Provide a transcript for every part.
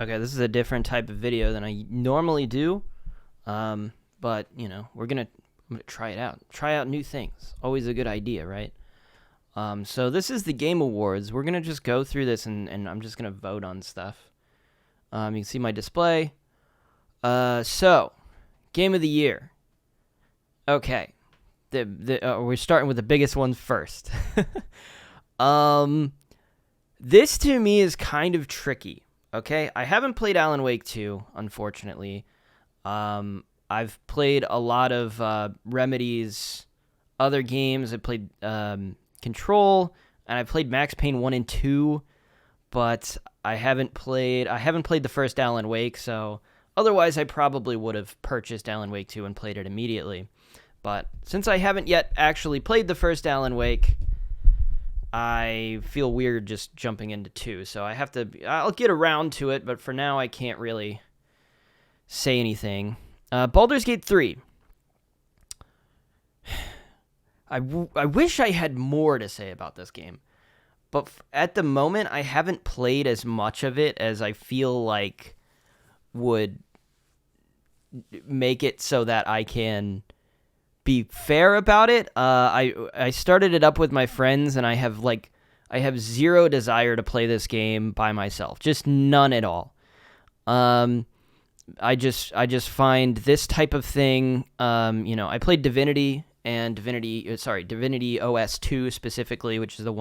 Okay, this is a different type of video than I normally do, but I'm gonna try it out. Try out new things. Always a good idea, right? So this is the Game Awards. We're gonna just go through this, and I'm just gonna vote on stuff. You can see my display. So Game of the Year. Okay, we're starting with the biggest one first. This to me is kind of tricky. Okay, I haven't played Alan Wake 2, unfortunately. I've played a lot of Remedy's other games. I played Control, and I played Max Payne 1 and 2, but I haven't played the first Alan Wake, so otherwise I probably would have purchased Alan Wake 2 and played it immediately. But since I haven't yet actually played the first Alan Wake, I feel weird just jumping into 2, so I'll get around to it, but for now I can't really say anything. Baldur's Gate 3. I wish I had more to say about this game, but at the moment I haven't played as much of it as I feel like would make it so that I can be fair about it. I started it up with my friends, and I have zero desire to play this game by myself, just none at all. I just find this type of thing. I played Divinity and Divinity OS 2 specifically, which is the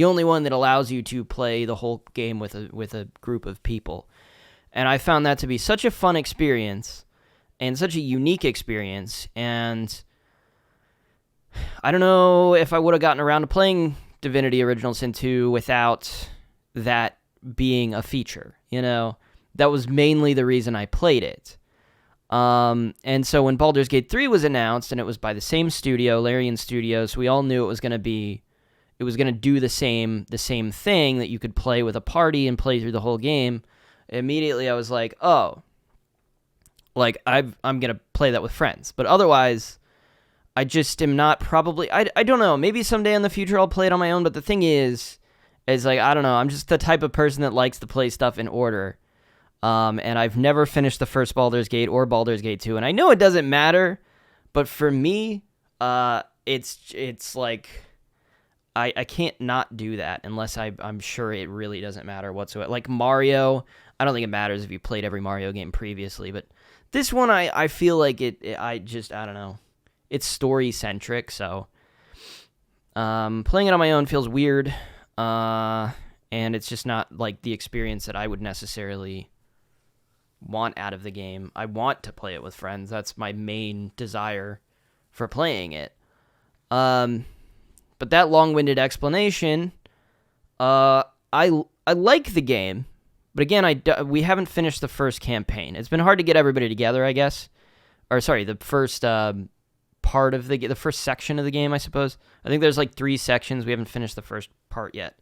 only one that allows you to play the whole game with a group of people, and I found that to be such a fun experience and such a unique experience. And I don't know if I would have gotten around to playing Divinity Original Sin 2 without that being a feature. That was mainly the reason I played it. And so when Baldur's Gate 3 was announced, and it was by the same studio, Larian Studios, we all knew it was going to do the same thing, that you could play with a party and play through the whole game. Immediately I was like, oh, like I'm going to play that with friends. But otherwise, I just am not probably, I don't know, maybe someday in the future I'll play it on my own, but the thing is like, I don't know, I'm just the type of person that likes to play stuff in order. And I've never finished the first Baldur's Gate or Baldur's Gate 2, and I know it doesn't matter, but for me, it's like, I can't not do that unless I'm sure it really doesn't matter whatsoever. Like Mario, I don't think it matters if you played every Mario game previously, but this one, I feel like I don't know. It's story-centric, so playing it on my own feels weird, and it's just not like the experience that I would necessarily want out of the game. I want to play it with friends. That's my main desire for playing it. But that long-winded explanation, I like the game, but again, we haven't finished the first campaign. It's been hard to get everybody together, I guess. Or sorry, the first part of the first section of the game, I suppose. I think there's like 3 sections. We haven't finished the first part yet.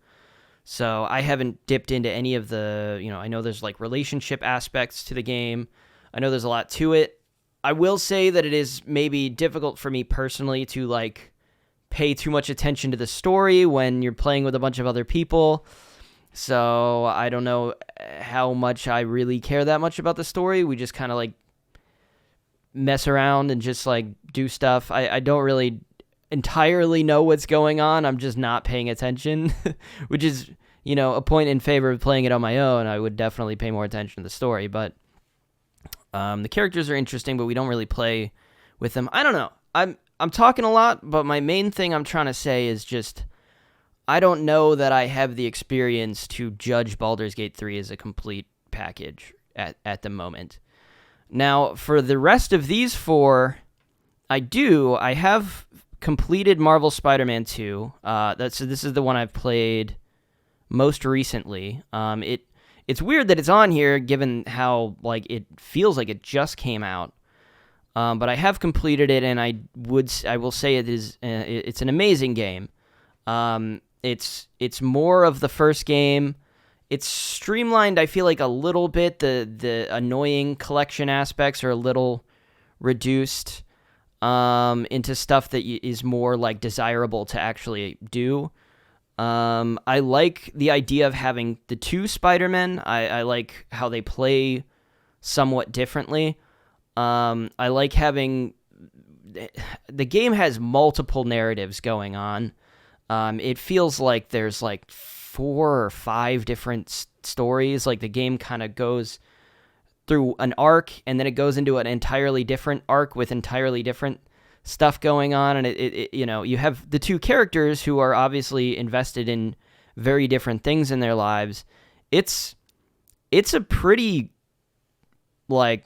So I haven't dipped into any of the, I know there's like relationship aspects to the game. I know there's a lot to it. I will say that it is maybe difficult for me personally to like pay too much attention to the story when you're playing with a bunch of other people. So I don't know how much I really care that much about the story. We just kind of like mess around and just like do stuff. I don't really entirely know what's going on. I'm just not paying attention, which is, a point in favor of playing it on my own. I would definitely pay more attention to the story, but the characters are interesting, but we don't really play with them. I don't know. I'm talking a lot, but my main thing I'm trying to say is just I don't know that I have the experience to judge Baldur's Gate 3 as a complete package at the moment. Now, for the rest of these 4, I have completed Marvel Spider-Man 2. This is the one I've played most recently. It's weird that it's on here, given how like it feels like it just came out. But I have completed it, and I will say it's an amazing game. It's more of the first game. It's streamlined, I feel like, a little bit. The annoying collection aspects are a little reduced into stuff that is more like desirable to actually do. I like the idea of having the two Spider-Men. I like how they play somewhat differently. I like having... The game has multiple narratives going on. It feels like there's like 4 or 5 different stories. Like the game kind of goes through an arc, and then it goes into an entirely different arc with entirely different stuff going on. And it you have the two characters who are obviously invested in very different things in their lives. It's a pretty like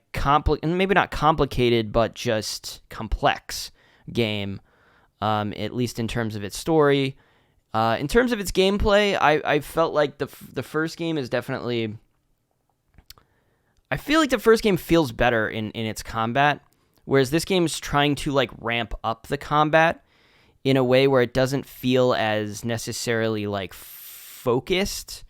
maybe not complicated, but just complex game. At least in terms of its story. In terms of its gameplay, I felt like the first game is definitely... I feel like the first game feels better in its combat, whereas this game is trying to like ramp up the combat in a way where it doesn't feel as necessarily like focused,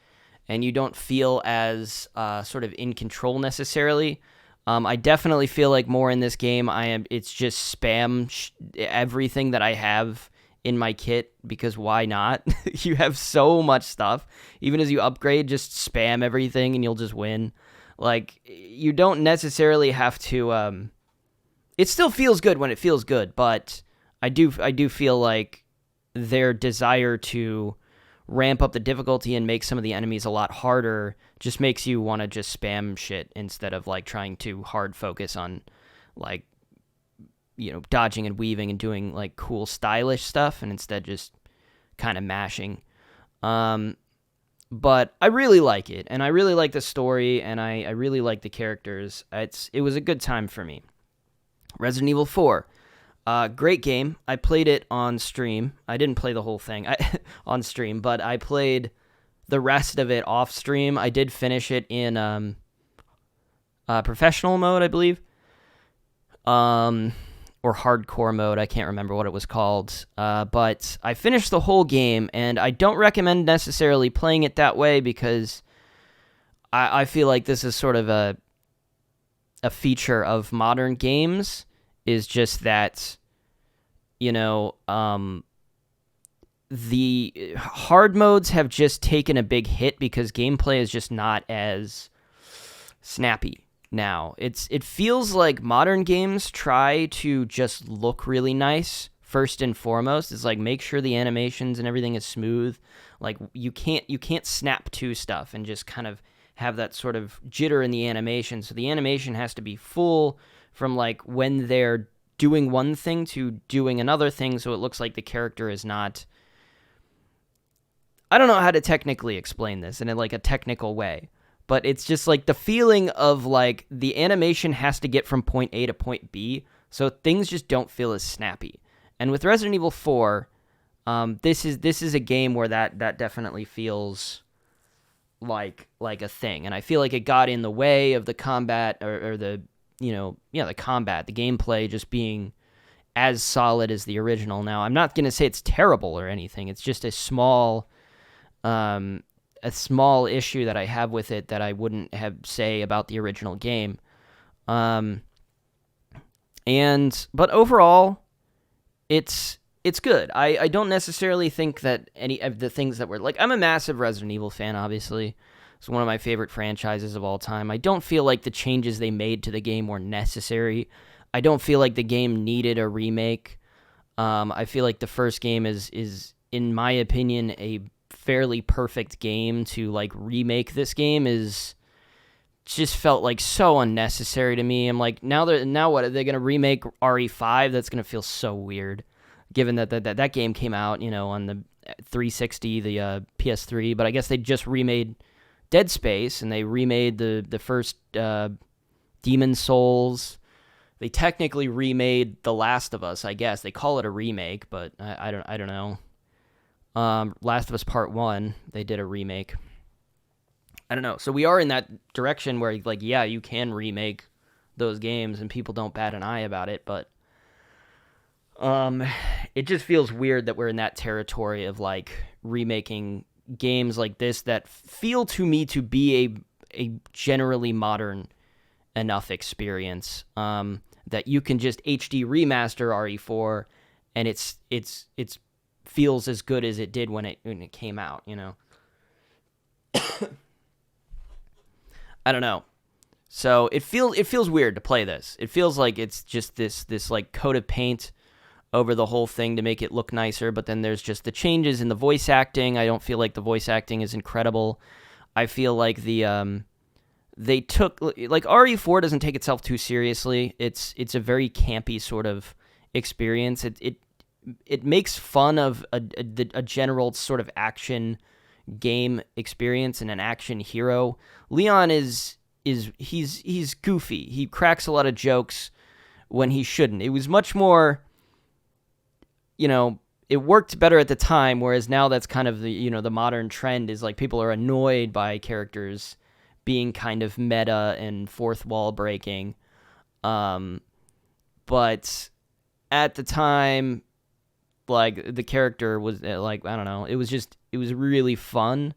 and you don't feel as sort of in control necessarily. I definitely feel like more in this game it's just spam everything that I have in my kit, because why not? You have so much stuff. Even as you upgrade, just spam everything and you'll just win. Like, you don't necessarily have to... it still feels good when it feels good, but I do feel like their desire to ramp up the difficulty and make some of the enemies a lot harder just makes you want to just spam shit instead of like trying to hard focus on like, dodging and weaving and doing like cool stylish stuff, and instead just kind of mashing. But I really like it, and I really like the story, and I really like the characters. It was a good time for me. Resident Evil 4. Great game. I played it on stream. I didn't play the whole thing on stream, but I played the rest of it off stream. I did finish it in professional mode, I believe. Or hardcore mode. I can't remember what it was called. But I finished the whole game, and I don't recommend necessarily playing it that way, because I feel like this is sort of a feature of modern games, is just that, the hard modes have just taken a big hit because gameplay is just not as snappy now. It feels like modern games try to just look really nice first and foremost. It's like, make sure the animations and everything is smooth. Like, you can't snap to stuff and just kind of have that sort of jitter in the animation. So the animation has to be full from like when they're doing one thing to doing another thing, so it looks like the character is not... I don't know how to technically explain this in like a technical way, but it's just like the feeling of like the animation has to get from point A to point B, so things just don't feel as snappy. And with Resident Evil 4, this is a game where that definitely feels like a thing, and I feel like it got in the way of the combat or the the combat, the gameplay just being as solid as the original. Now, I'm not gonna say it's terrible or anything. It's just a small issue that I have with it that I wouldn't have say about the original game. But overall, it's good. I don't necessarily think that any of the things that were like... I'm a massive Resident Evil fan, obviously. It's one of my favorite franchises of all time. I don't feel like the changes they made to the game were necessary. I don't feel like the game needed a remake. I feel like the first game is in my opinion, a fairly perfect game. To like remake this game is just felt like so unnecessary to me. I'm like, now what are they gonna remake RE5? That's gonna feel so weird, given that game came out on the 360, the PS3. But I guess they just remade Dead Space, and they remade the first Demon Souls. They technically remade The Last of Us, I guess. They call it a remake, but I don't know. Last of Us Part 1, they did a remake. I don't know. So we are in that direction where, like, yeah, you can remake those games and people don't bat an eye about it, but it just feels weird that we're in that territory of, like, remaking games like this that feel to me to be a generally modern enough experience, that you can just HD remaster RE4 and it's feels as good as it did when it came out, you know. I don't know. So it feels weird to play this. It feels like it's just this like coat of paint over the whole thing to make it look nicer, but then there's just the changes in the voice acting. I don't feel like the voice acting is incredible. I feel like they took, like, RE4 doesn't take itself too seriously. It's a very campy sort of experience. It makes fun of a general sort of action game experience and an action hero. Leon he's goofy. He cracks a lot of jokes when he shouldn't. It was much more, you know, it worked better at the time, whereas now that's kind of the, you know, the modern trend is like people are annoyed by characters being kind of meta and fourth wall breaking. But at the time, like, the character was like, I don't know, it was really fun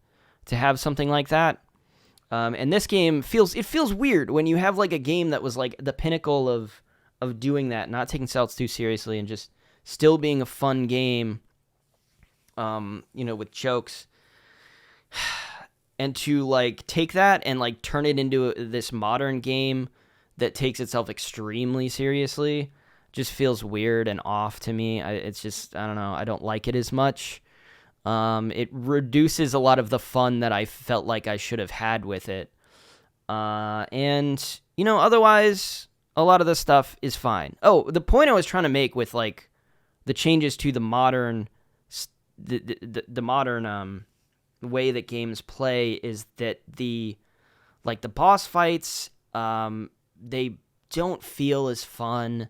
to have something like that. And this game feels weird when you have like a game that was like the pinnacle of doing that, not taking itself too seriously and just still being a fun game, you know, with jokes. And to like take that and like turn it into this modern game that takes itself extremely seriously just feels weird and off to me. It's just, I don't know, I don't like it as much. It reduces a lot of the fun that I felt like I should have had with it. And, you know, otherwise, a lot of the stuff is fine. Oh, the point I was trying to make with, like, the changes to the modern, the modern, way that games play is that the boss fights, they don't feel as fun.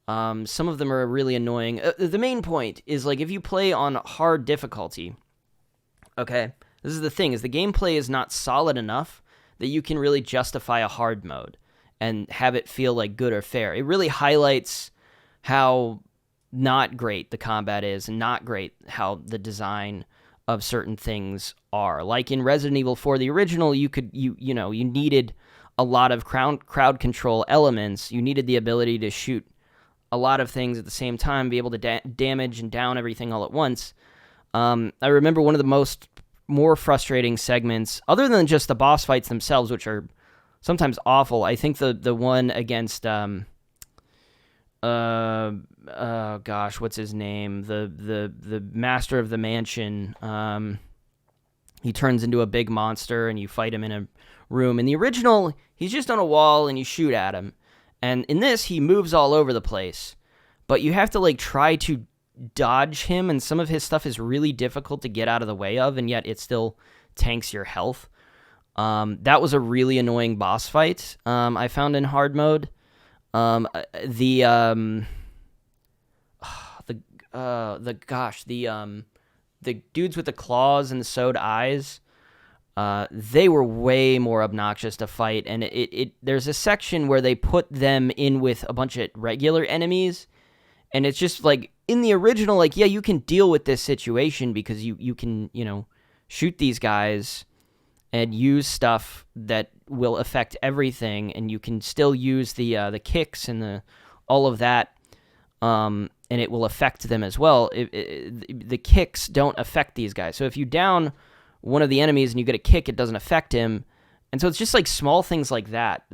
Some of them are really annoying. The main point is, like, if you play on hard difficulty, okay, this is the thing, is the gameplay is not solid enough that you can really justify a hard mode and have it feel like good or fair. It really highlights how not great the combat is and not great how the design of certain things are. Like in Resident Evil 4, the original, you needed a lot of crowd control elements. You needed the ability to shoot a lot of things at the same time, be able to damage and down everything all at once. I remember one of the more frustrating segments, other than just the boss fights themselves, which are sometimes awful. I think the one against what's his name? The master of the mansion. He turns into a big monster and you fight him in a room. In the original, he's just on a wall and you shoot at him. And in this, he moves all over the place. But you have to, like, try to dodge him, and some of his stuff is really difficult to get out of the way of, and yet it still tanks your health. That was a really annoying boss fight I found in hard mode. The dudes with the claws and the sewed eyes, they were way more obnoxious to fight, and there's a section where they put them in with a bunch of regular enemies, and it's just like, in the original, like, yeah, you can deal with this situation because you can, you know, shoot these guys and use stuff that will affect everything, and you can still use the kicks and all of that, and it will affect them as well. The kicks don't affect these guys, so if you down one of the enemies and you get a kick, it doesn't affect him. And so it's just like small things like that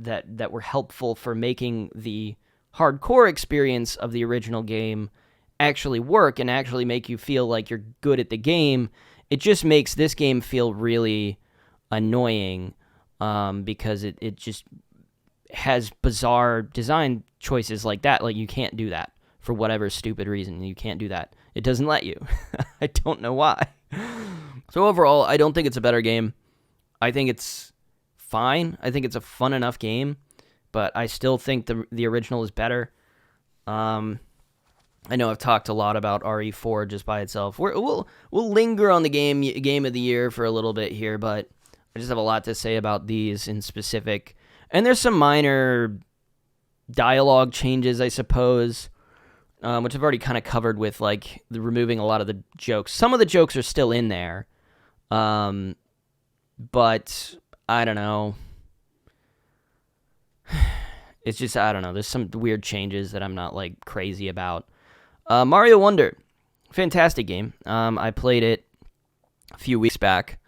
were helpful for making the hardcore experience of the original game actually work and actually make you feel like you're good at the game. It just makes this game feel really annoying because it just has bizarre design choices like that. Like, you can't do that for whatever stupid reason. You can't do that. It doesn't let you. I don't know why. So overall, I don't think it's a better game. I think it's fine. I think it's a fun enough game, but I still think the original is better. I know I've talked a lot about RE4 just by itself. We'll linger on the game of the year for a little bit here, but I just have a lot to say about these in specific. And there's some minor dialogue changes, I suppose, which I've already kind of covered with, like, removing a lot of the jokes. Some of the jokes are still in there, but I don't know. It's just, I don't know. There's some weird changes that I'm not, like, crazy about. Mario Wonder fantastic game. I played it a few weeks back.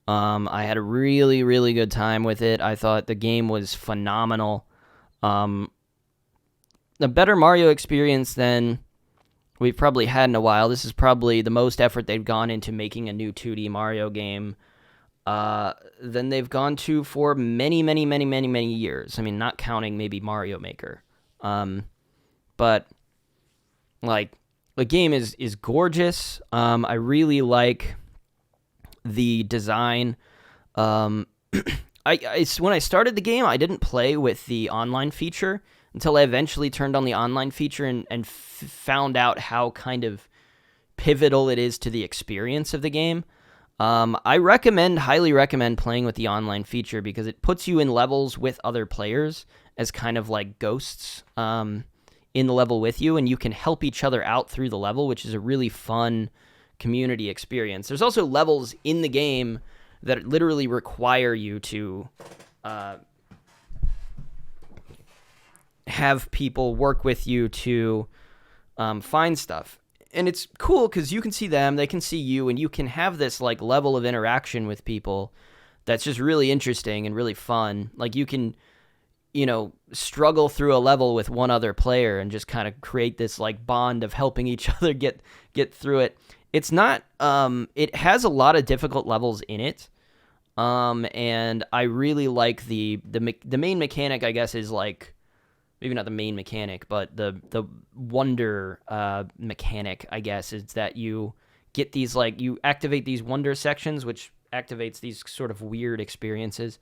I had a really, really good time with it. I thought the game was phenomenal. A better Mario experience than we've probably had in a while. This is probably the most effort they've gone into making a new 2D Mario game than they've gone to for many, many, many, many, many years. I mean, not counting maybe Mario Maker. But, like, the game is gorgeous. I really like the design. When I started the game, I didn't play with the online feature until I eventually turned on the online feature and found out how kind of pivotal it is to the experience of the game. I highly recommend playing with the online feature because it puts you in levels with other players as kind of like ghosts in the level with you, and you can help each other out through the level, which is a really fun community experience. There's also levels in the game that literally require you to have people work with you to find stuff. And it's cool because you can see them, they can see you, and you can have this like level of interaction with people that's just really interesting and really fun. Like you can, struggle through a level with one other player and just kind of create this like bond of helping each other get through it. It's not, it has a lot of difficult levels in it. And I really like the main mechanic, I guess, is like, maybe not the main mechanic, but the wonder mechanic, I guess, is that you get these, like, you activate these wonder sections, which activates these sort of weird experiences.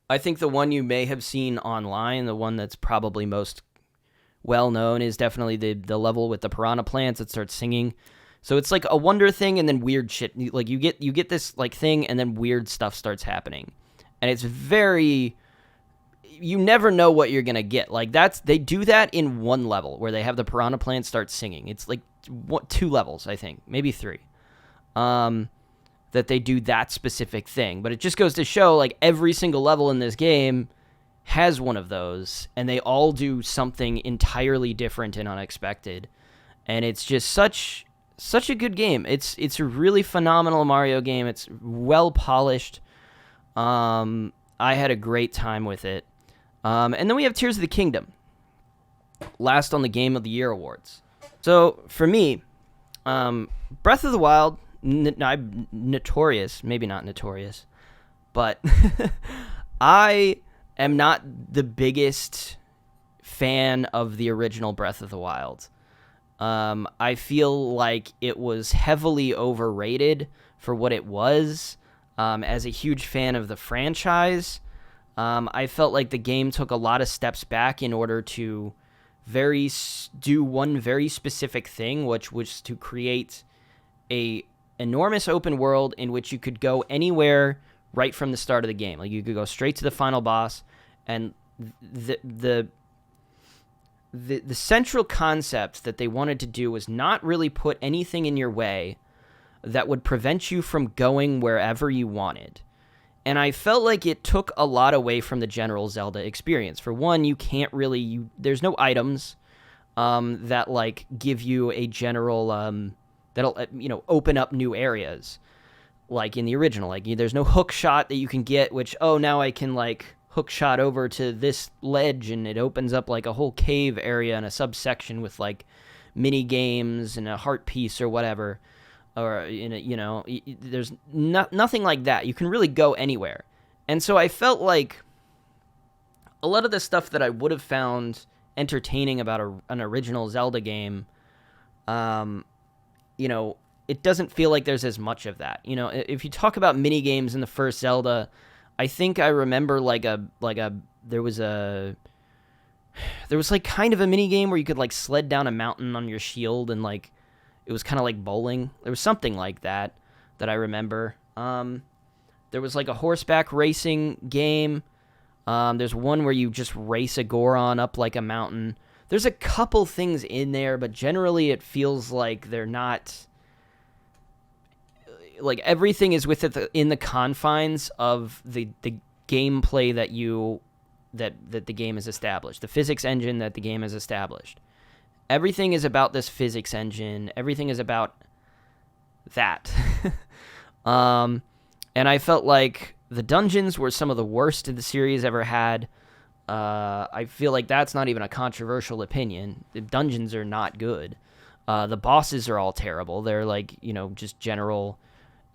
I think the one you may have seen online, the one that's probably most well-known, is definitely the level with the piranha plants that starts singing. So it's like a wonder thing and then weird shit. Like you get this like thing and then weird stuff starts happening. And it's very, you never know what you're going to get. Like they do that in one level where they have the piranha plant start singing. It's like 2 levels, I think, maybe 3, that they do that specific thing. But it just goes to show like every single level in this game has one of those, and they all do something entirely different and unexpected. And it's just such a good game. It's a really phenomenal Mario game. It's well polished. I had a great time with it. And then we have Tears of the Kingdom, last on the Game of the Year awards. So for me, Breath of the Wild, notorious, maybe not notorious, but I am not the biggest fan of the original Breath of the Wild. I feel like it was heavily overrated for what it was. As a huge fan of the franchise, I felt like the game took a lot of steps back in order to do one very specific thing, which was to create a enormous open world in which you could go anywhere right from the start of the game. Like you could go straight to the final boss, and the central concept that they wanted to do was not really put anything in your way that would prevent you from going wherever you wanted. And I felt like it took a lot away from the general Zelda experience. For one, you can't really, there's no items that like give you a general, that'll, open up new areas. Like in the original, like there's no hook shot that you can get, which, now I can like hook shot over to this ledge and it opens up like a whole cave area and a subsection with like mini games and a heart piece or whatever. Or, there's nothing like that. You can really go anywhere. And so I felt like a lot of the stuff that I would have found entertaining about an original Zelda game, it doesn't feel like there's as much of that. If you talk about mini games in the first Zelda, I think I remember there was like kind of a mini game where you could like sled down a mountain on your shield and like it was kind of like bowling. There was something like that I remember. There was like a horseback racing game. There's one where you just race a Goron up like a mountain. There's a couple things in there, but generally it feels like they're not... Like everything is in the confines of the gameplay that the game has established, the physics engine that the game has established. everything is about this physics engine. Everything is about that. And I felt like the dungeons were some of the worst the series ever had. I feel like that's not even a controversial opinion. The dungeons are not good. The bosses are all terrible. They're like, just general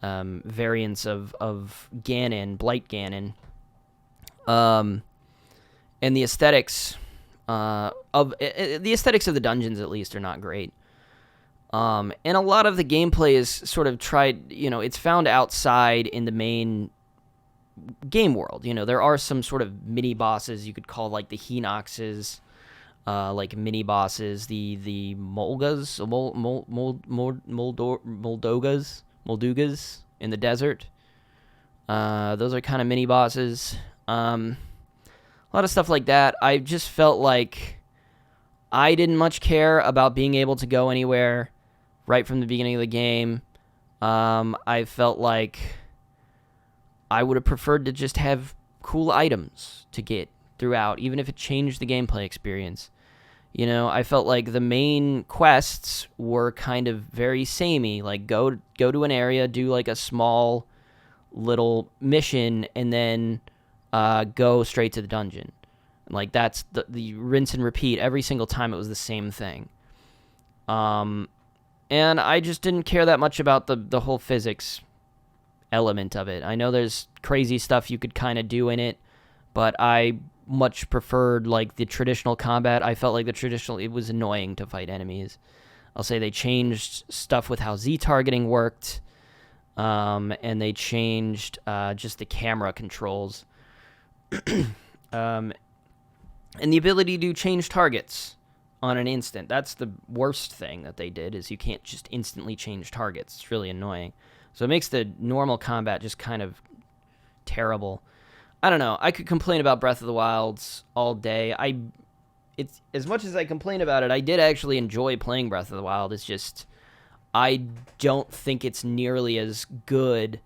variants of Ganon, Blight Ganon. And the aesthetics of the dungeons, at least, are not great. And a lot of the gameplay is sort of tried, it's found outside in the main game world. There are some sort of mini bosses you could call like the Hinoxes, like mini bosses, the Molgas, Moldugas in the desert. Those are kind of mini bosses. A lot of stuff like that. I just felt like I didn't much care about being able to go anywhere right from the beginning of the game. I felt like I would have preferred to just have cool items to get throughout, even if it changed the gameplay experience. I felt like the main quests were kind of very samey. Like, go to an area, do like a small little mission, and then go straight to the dungeon. Like, that's the rinse and repeat. Every single time it was the same thing. And I just didn't care that much about the whole physics element of it. I know there's crazy stuff you could kind of do in it, but I much preferred like the traditional combat. I felt like it was annoying to fight enemies. I'll say they changed stuff with how Z targeting worked, and they changed just the camera controls, and the ability to change targets on an instant. That's the worst thing that they did, is you can't just instantly change targets. It's really annoying. So it makes the normal combat just kind of terrible. I don't know. I could complain about Breath of the Wilds all day. It's as much as I complain about it, I did actually enjoy playing Breath of the Wild. It's just I don't think it's nearly as good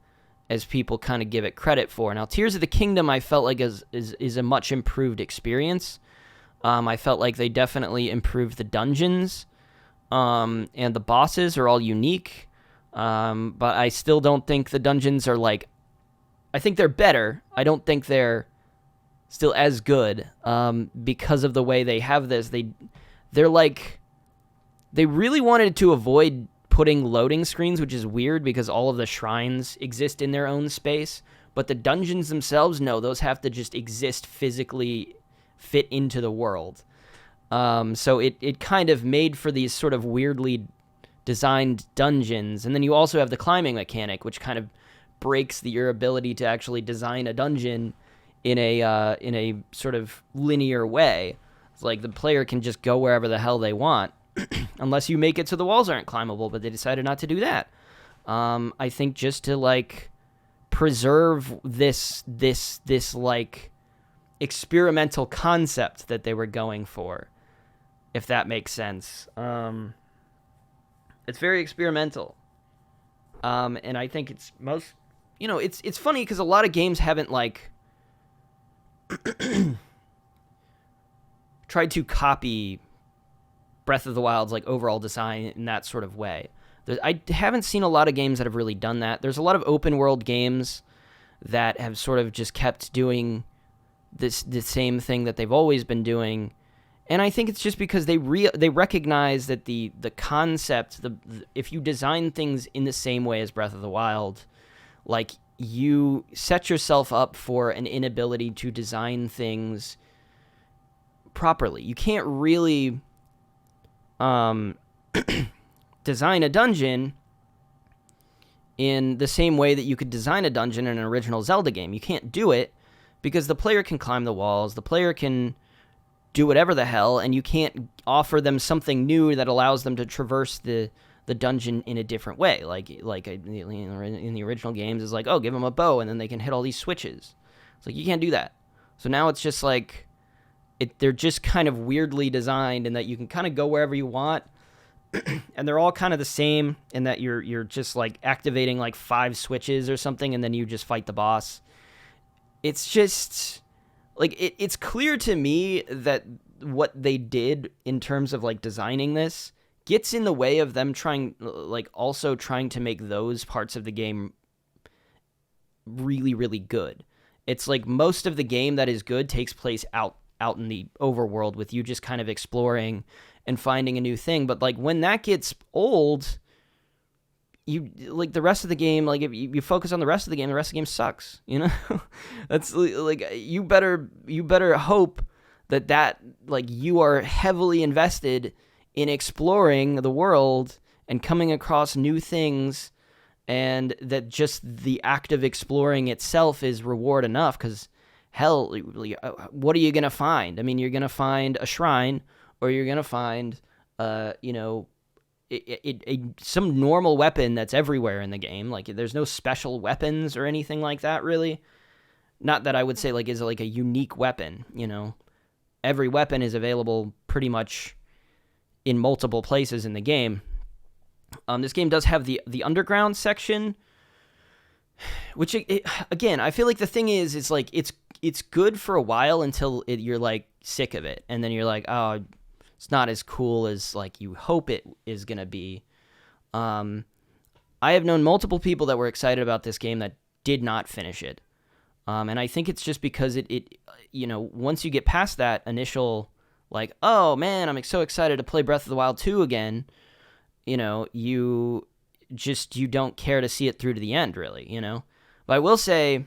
as people kind of give it credit for. Now, Tears of the Kingdom, I felt like is a much improved experience. I felt like they definitely improved the dungeons, and the bosses are all unique. But I still don't think the dungeons are like... I think they're better. I don't think they're still as good, because of the way they have this. They're like... They really wanted to avoid putting loading screens, which is weird because all of the shrines exist in their own space. But the dungeons themselves, no, those have to just exist physically, fit into the world. So it kind of made for these sort of weirdly designed dungeons. And then you also have the climbing mechanic, which kind of breaks your ability to actually design a dungeon in a sort of linear way. It's like the player can just go wherever the hell they want, unless you make it so the walls aren't climbable, but they decided not to do that. I think just to like preserve this like experimental concept that they were going for, if that makes sense. It's very experimental. And I think it's most, it's funny because a lot of games haven't like tried to copy Breath of the Wild's like overall design in that sort of way. I haven't seen a lot of games that have really done that. There's a lot of open world games that have sort of just kept doing the same thing that they've always been doing. And I think it's just because they recognize that the concept, if you design things in the same way as Breath of the Wild, like you set yourself up for an inability to design things properly. You can't really design a dungeon in the same way that you could design a dungeon in an original Zelda game. You can't do it because the player can climb the walls, the player can do whatever the hell, and you can't offer them something new that allows them to traverse the dungeon in a different way. Like in the original games, it's like, oh, give them a bow, and then they can hit all these switches. It's like, you can't do that. So now it's just like, they're just kind of weirdly designed in that you can kind of go wherever you want, and they're all kind of the same in that you're just like activating like 5 switches or something, and then you just fight the boss. It's just... like, it's clear to me that what they did in terms of like designing this gets in the way of them also trying to make those parts of the game really, really good. It's like most of the game that is good takes place out in the overworld with you just kind of exploring and finding a new thing. But like when that gets old, you like the rest of the game, like if you focus on the rest of the game sucks, you know? That's like you better hope that like you are heavily invested in exploring the world and coming across new things, and that just the act of exploring itself is reward enough. Because hell, what are you gonna find? I mean, you're gonna find a shrine, or you're gonna find some normal weapon that's everywhere in the game. Like there's no special weapons or anything like that, really. Not that I would say like is like a unique weapon, you know. Every weapon is available pretty much in multiple places in the game. This game does have the underground section, which again, I feel like the thing is like it's good for a while until you're like sick of it, and then you're like, oh, it's not as cool as like you hope it is gonna be. I have known multiple people that were excited about this game that did not finish it, and I think it's just because it once you get past that initial like, oh man, I'm so excited to play Breath of the Wild 2 again, you don't care to see it through to the end, really, But I will say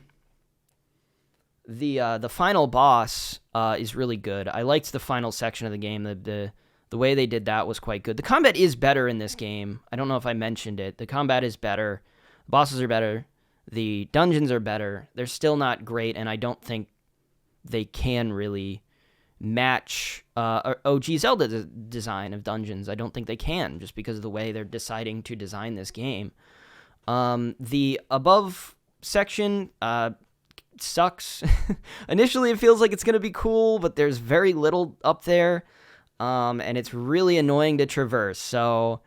the final boss is really good. I liked the final section of the game. The way they did that was quite good. The combat is better in this game. I don't know if I mentioned it. The combat is better. The bosses are better. The dungeons are better. They're still not great, and I don't think they can really match OG Zelda design of dungeons. I don't think they can, just because of the way they're deciding to design this game. The above section sucks. Initially it feels like it's going to be cool, but there's very little up there, and it's really annoying to traverse, so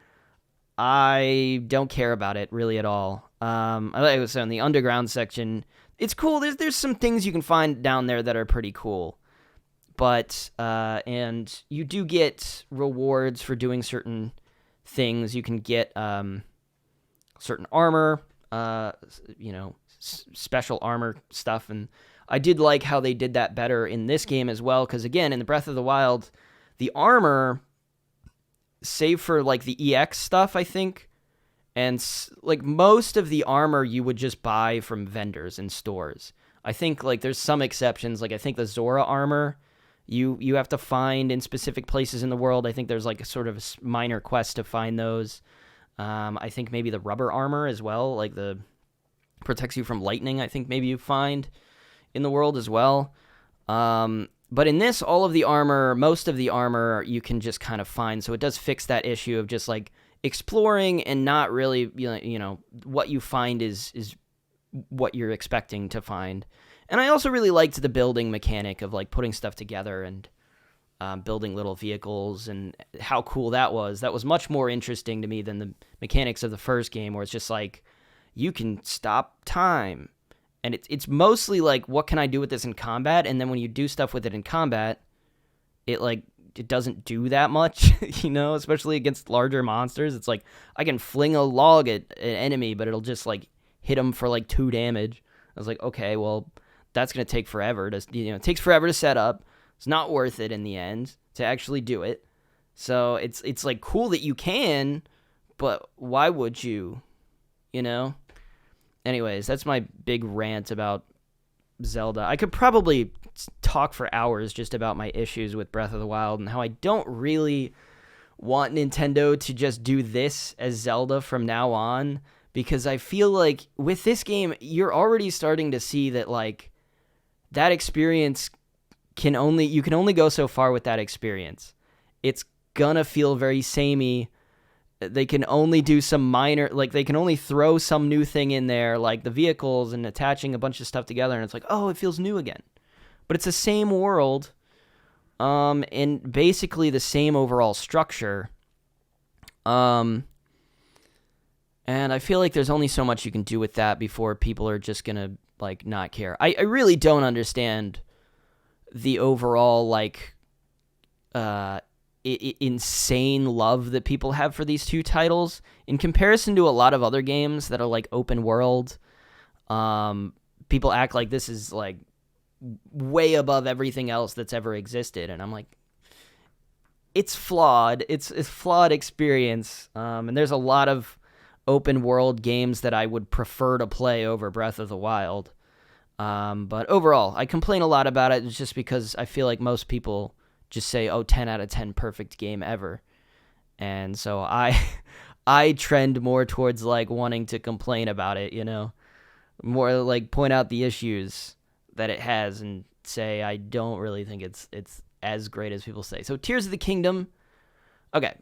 I don't care about it really at all. Like I was saying, the underground section, it's cool. There's some things you can find down there that are pretty cool. But, and you do get rewards for doing certain things. You can get certain armor, special armor stuff. And I did like how they did that better in this game as well. Because, again, in the Breath of the Wild, the armor, save for, like, the EX stuff, I think, and, like, most of the armor you would just buy from vendors and stores. I think, like, there's some exceptions. Like, I think the Zora armor you have to find in specific places in the world. I think there's like a sort of a minor quest to find those. I think maybe the rubber armor as well, like the protects you from lightning, I think maybe you find in the world as well. But in this, all of the armor, most of the armor you can just kind of find. So it does fix that issue of just like exploring and not really, what you find is what you're expecting to find. And I also really liked the building mechanic of like putting stuff together and building little vehicles, and how cool that was. That was much more interesting to me than the mechanics of the first game, where it's just like you can stop time, and it's mostly like, what can I do with this in combat? And then when you do stuff with it in combat, it doesn't do that much, especially against larger monsters. It's like I can fling a log at an enemy, but it'll just like hit them for like 2 damage. I was like, okay, well, that's going to take forever it takes forever to set up. It's not worth it in the end to actually do it. So it's like cool that you can, but why would you, Anyways, that's my big rant about Zelda. I could probably talk for hours just about my issues with Breath of the Wild and how I don't really want Nintendo to just do this as Zelda from now on, because I feel like with this game, you're already starting to see that like that experience you can only go so far with that experience. It's gonna feel very samey. They can only do some minor, like they can only throw some new thing in there, like the vehicles and attaching a bunch of stuff together, and it's like, oh, it feels new again. But it's the same world, and basically the same overall structure. And I feel like there's only so much you can do with that before people are just gonna like not care. I really don't understand the overall like insane love that people have for these two titles in comparison to a lot of other games that are like open world. People act like this is like way above everything else that's ever existed, and I'm like, it's flawed. It's a flawed experience, and there's a lot of open world games that I would prefer to play over Breath of the Wild. But overall, I complain a lot about it. It's just because I feel like most people just say, oh, 10 out of 10 perfect game ever. And so I trend more towards like wanting to complain about it, you know, more like point out the issues that it has and say I don't really think it's as great as people say. So Tears of the Kingdom. Okay.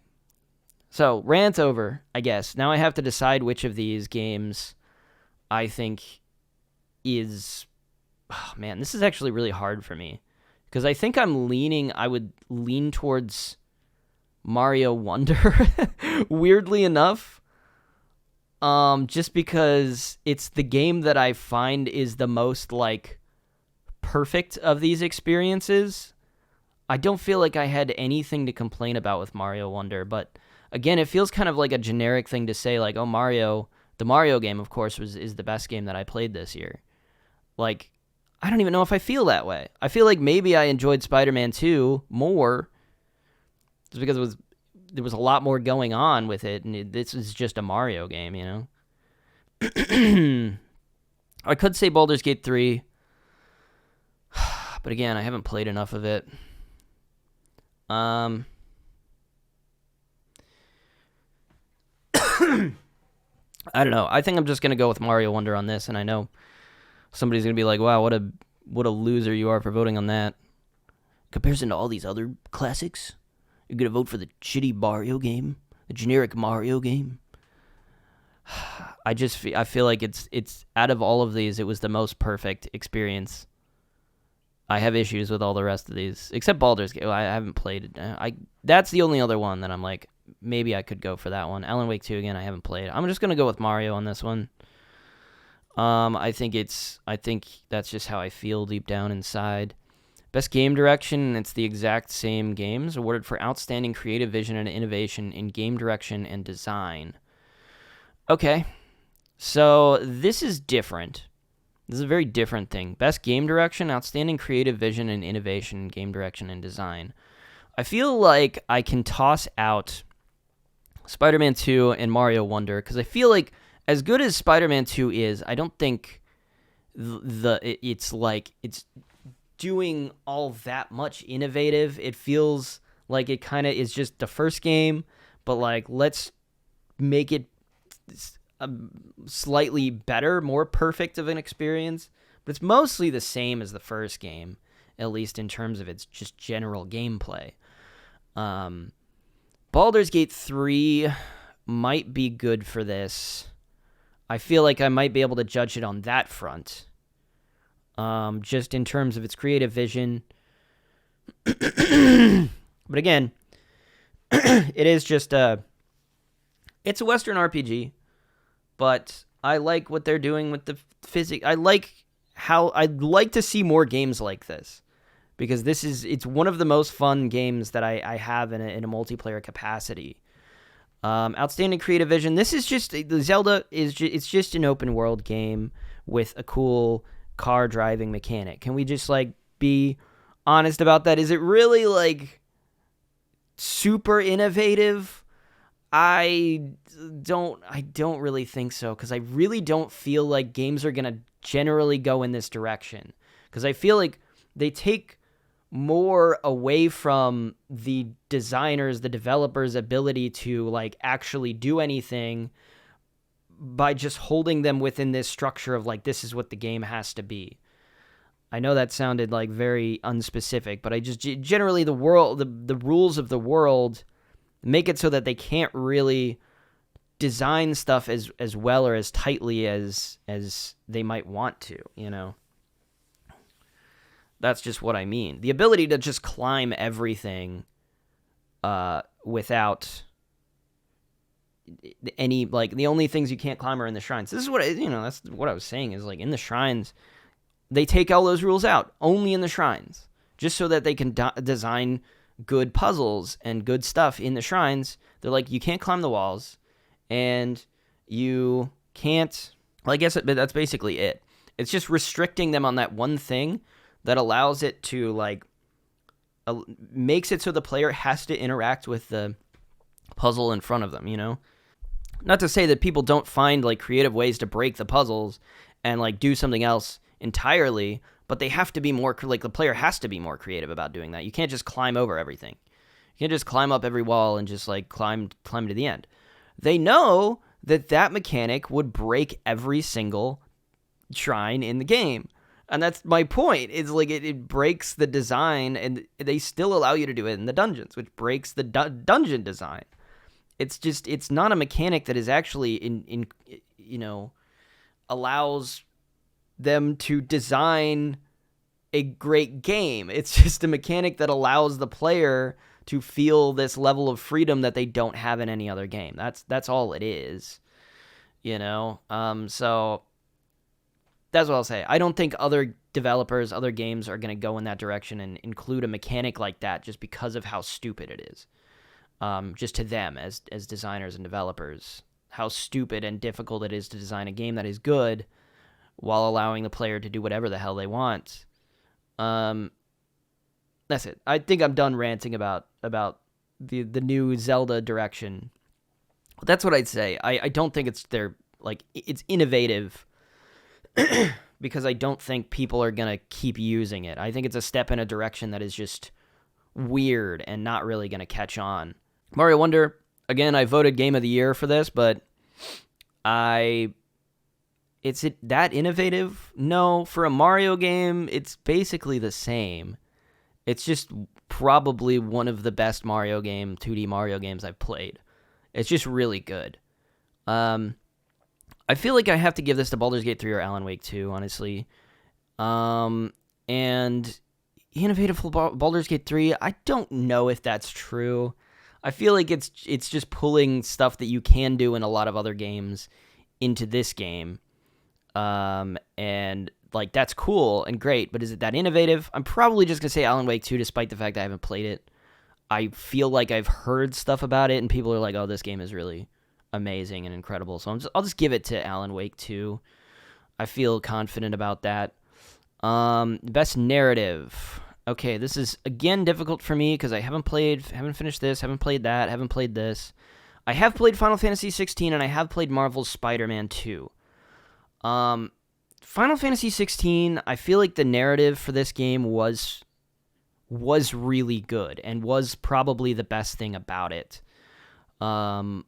So rant over, I guess. Now I have to decide which of these games I think is... Oh, man, this is actually really hard for me. Because I think I would lean towards Mario Wonder, weirdly enough. Just because it's the game that I find is the most, like, perfect of these experiences. I don't feel like I had anything to complain about with Mario Wonder, but again, it feels kind of like a generic thing to say, like, oh, the Mario game, of course, is the best game that I played this year. Like, I don't even know if I feel that way. I feel like maybe I enjoyed Spider-Man 2 more just because there was a lot more going on with it, and this is just a Mario game, you know? I could say Baldur's Gate 3, but again, I haven't played enough of it. I don't know. I think I'm just going to go with Mario Wonder on this, and I know somebody's going to be like, wow, what a loser you are for voting on that. In comparison to all these other classics, you're going to vote for the shitty Mario game? The generic Mario game? I feel like it's out of all of these, it was the most perfect experience. I have issues with all the rest of these, except Baldur's Gate. I haven't played it. That's the only other one that I'm like, maybe I could go for that one. Alan Wake 2, again, I haven't played. I'm just going to go with Mario on this one. I think that's just how I feel deep down inside. Best game direction, it's the exact same games, awarded for outstanding creative vision and innovation in game direction and design. Okay, so this is different. This is a very different thing. Best game direction, outstanding creative vision and innovation in game direction and design. I feel like I can toss out Spider-Man 2 and Mario Wonder, because I feel like as good as Spider-Man 2 is, I don't think it's doing all that much innovative. It feels like it kind of is just the first game, but like let's make it slightly better, more perfect of an experience. But it's mostly the same as the first game, at least in terms of its just general gameplay. Baldur's Gate 3 might be good for this. I feel like I might be able to judge it on that front. Just in terms of its creative vision. But again, it is just it's a Western RPG, but I like what they're doing with the physics. I'd like to see more games like this, because it's one of the most fun games that I have in a multiplayer capacity. Outstanding creative vision. This is just Zelda it's just an open world game with a cool car driving mechanic. Can we just like be honest about that? Is it really like super innovative? I don't really think so, because I really don't feel like games are gonna generally go in this direction, because I feel like they take more away from the designers, the developers' ability to like actually do anything by just holding them within this structure of like, this is what the game has to be. I know that sounded like very unspecific, but I just generally the rules of the world make it so that they can't really design stuff as well or as tightly as they might want to, you know? That's just what I mean. The ability to just climb everything without any, like, the only things you can't climb are in the shrines. This is what, that's what I was saying, is like in the shrines, they take all those rules out, only in the shrines, just so that they can design good puzzles and good stuff in the shrines. They're like, you can't climb the walls, and you can't. Well, I guess that's basically it. It's just restricting them on that one thing that allows it to, like, makes it so the player has to interact with the puzzle in front of them, you know? Not to say that people don't find, like, creative ways to break the puzzles and, like, do something else entirely, but they have to be more, like, the player has to be more creative about doing that. You can't just climb over everything. You can't just climb up every wall and just, like, climb to the end. They know that mechanic would break every single shrine in the game. And that's my point. It's like it breaks the design, and they still allow you to do it in the dungeons, which breaks the dungeon design. It's not a mechanic that is actually in allows them to design a great game. It's just a mechanic that allows the player to feel this level of freedom that they don't have in any other game. That's all it is, you know? So that's what I'll say. I don't think other developers, other games are going to go in that direction and include a mechanic like that just because of how stupid it is. Just to them as designers and developers, how stupid and difficult it is to design a game that is good while allowing the player to do whatever the hell they want. That's it. I think I'm done ranting about the new Zelda direction. That's what I'd say. I don't think it's innovative because I don't think people are going to keep using it. I think it's a step in a direction that is just weird and not really going to catch on. Mario Wonder, again, I voted Game of the Year for this, but is it that innovative? No, for a Mario game, it's basically the same. It's just probably one of the best 2D Mario games I've played. It's just really good. I feel like I have to give this to Baldur's Gate 3 or Alan Wake 2, honestly. And innovative Baldur's Gate 3, I don't know if that's true. I feel like it's just pulling stuff that you can do in a lot of other games into this game. And like that's cool and great, but is it that innovative? I'm probably just going to say Alan Wake 2 despite the fact that I haven't played it. I feel like I've heard stuff about it and people are like, "Oh, this game is really amazing and incredible." So I'll just give it to Alan Wake 2. I feel confident about that. Best narrative. Okay, this is, again, difficult for me because I haven't finished this, haven't played that, haven't played this. I have played Final Fantasy 16, and I have played Marvel's Spider-Man 2. Final Fantasy 16, I feel like the narrative for this game was really good and was probably the best thing about it. The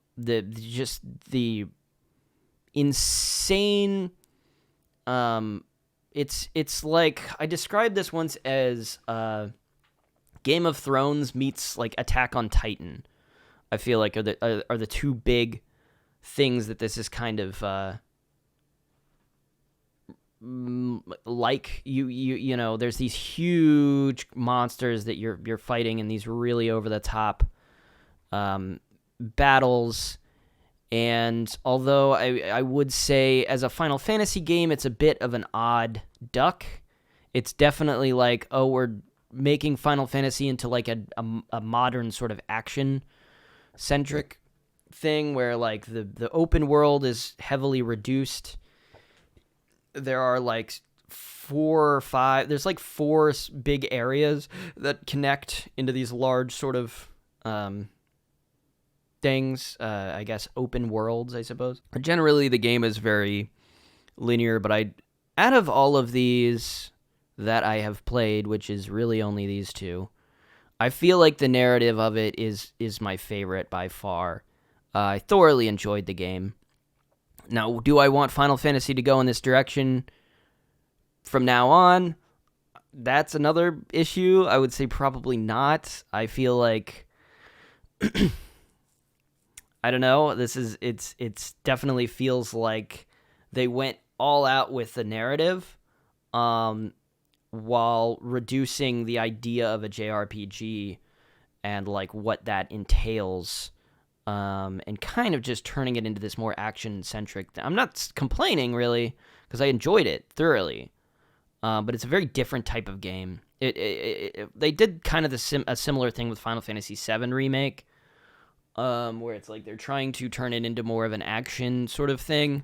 insane... It's like, I described this once as Game of Thrones meets like Attack on Titan. I feel like are the two big things that this is kind of like. You know, there's these huge monsters that you're fighting in these really over the top battles. And although I would say as a Final Fantasy game, it's a bit of an odd duck. It's definitely like, oh, we're making Final Fantasy into like a modern sort of action-centric thing where like the open world is heavily reduced. There are like 4 or 5, there's like 4 big areas that connect into these large sort of... things, I guess open worlds, I suppose. Generally, the game is very linear, but out of all of these that I have played, which is really only these 2, I feel like the narrative of it is my favorite by far. I thoroughly enjoyed the game. Now, do I want Final Fantasy to go in this direction from now on? That's another issue. I would say probably not. I feel like... I don't know. It's definitely feels like they went all out with the narrative, while reducing the idea of a JRPG and like what that entails, and kind of just turning it into this more action-centric. I'm not complaining really because I enjoyed it thoroughly, but it's a very different type of game. they did kind of a similar thing with Final Fantasy VII Remake, where it's like they're trying to turn it into more of an action sort of thing.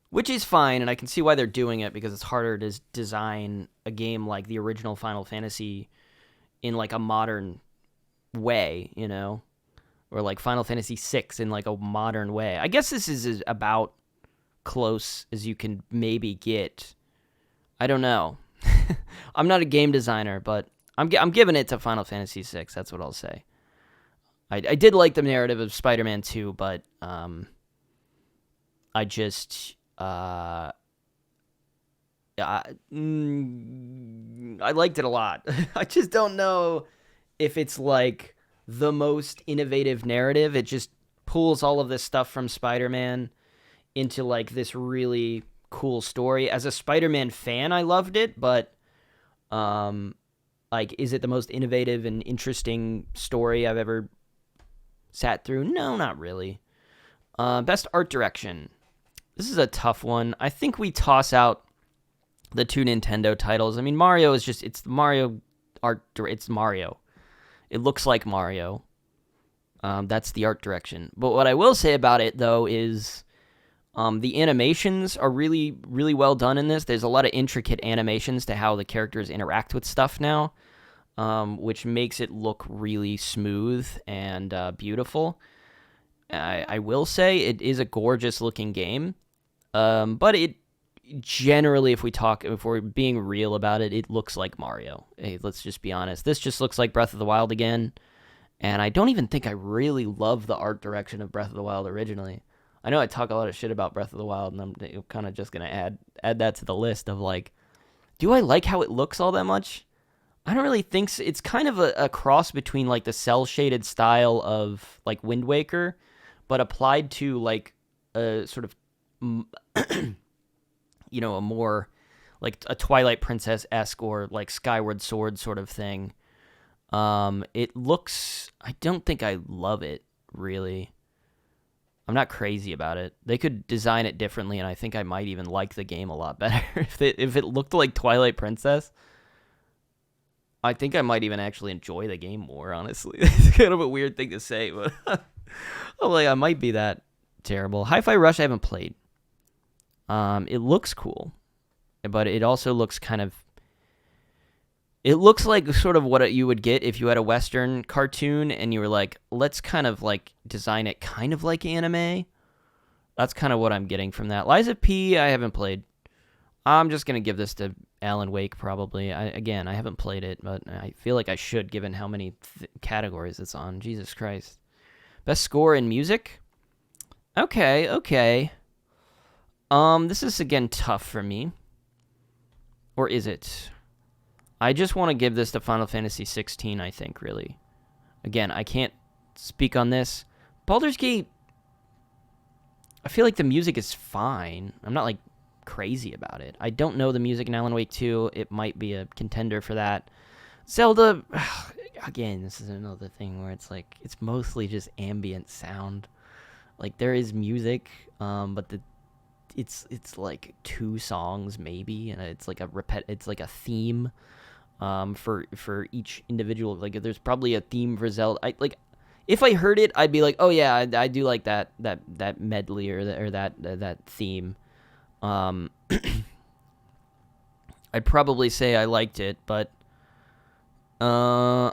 Which is fine, and I can see why they're doing it, because it's harder to design a game like the original Final Fantasy in like a modern way, you know? Or like Final Fantasy VI in like a modern way. I guess this is about close as you can maybe get. I don't know. I'm not a game designer, but I'm giving it to Final Fantasy VI. That's what I'll say. I did like the narrative of Spider-Man 2, but I just I liked it a lot. I just don't know if it's like the most innovative narrative. It just pulls all of this stuff from Spider-Man into like this really cool story. As a Spider-Man fan, I loved it, but like, is it the most innovative and interesting story I've ever sat through? No, not really. Best art direction. This is a tough one. I think we toss out the two Nintendo titles. I mean, Mario is just, it's Mario art, it's Mario. It looks like Mario. That's the art direction. But what I will say about it, though, is the animations are really, really well done in this. There's a lot of intricate animations to how the characters interact with stuff now, which makes it look really smooth and beautiful. I will say it is a gorgeous-looking game, but it generally, if we're being real about it, it looks like Mario. Hey, let's just be honest. This just looks like Breath of the Wild again, and I don't even think I really love the art direction of Breath of the Wild originally. I know I talk a lot of shit about Breath of the Wild, and I'm kind of just going to add that to the list of, like, do I like how it looks all that much? I don't really think so. It's kind of a cross between, like, the cel-shaded style of, like, Wind Waker, but applied to, like, a sort of, you know, a more, like, a Twilight Princess-esque or, like, Skyward Sword sort of thing. It looks, I don't think I love it, really. I'm not crazy about it. They could design it differently, and I think I might even like the game a lot better. If it looked like Twilight Princess, I think I might even actually enjoy the game more, honestly. It's kind of a weird thing to say, but I'm like, I might be that terrible. Hi-Fi Rush I haven't played. It looks cool, but it also looks kind of... It looks like sort of what you would get if you had a Western cartoon and you were like, let's kind of like design it kind of like anime. That's kind of what I'm getting from that. Lies of P, I haven't played. I'm just going to give this to Alan Wake, probably. I haven't played it, but I feel like I should, given how many categories it's on. Jesus Christ. Best score in music? Okay. This is, again, tough for me. Or is it? I just want to give this to Final Fantasy 16, I think, really. Again, I can't speak on this. Baldur's Gate, I feel like the music is fine. I'm not, like, crazy about it. I don't know the music in Alan Wake 2. It might be a contender for that. Zelda, again, this is another thing where it's, like, it's mostly just ambient sound. Like, there is music, but it's like 2 songs, maybe, and it's like a theme. For each individual, like there's probably a theme for Zelda. If I heard it, I'd be like, oh yeah, I do like that medley or that theme. I'd probably say I liked it, but I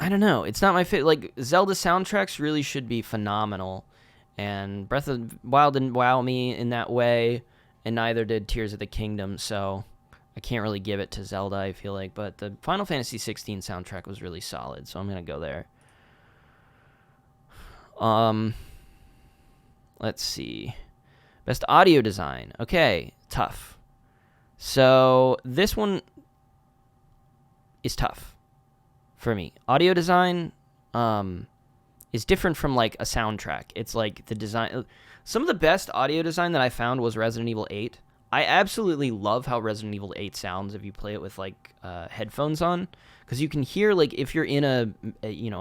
don't know. It's not my favorite. Like, Zelda soundtracks really should be phenomenal, and Breath of the Wild didn't wow me in that way, and neither did Tears of the Kingdom. So I can't really give it to Zelda, I feel like, but the Final Fantasy 16 soundtrack was really solid, so I'm going to go there. Let's see. Best audio design. Okay, tough. So this one is tough for me. Audio design is different from, like, a soundtrack. It's like the design... Some of the best audio design that I found was Resident Evil 8. I absolutely love how Resident Evil 8 sounds if you play it with, like, headphones on, because you can hear, like, if you're in a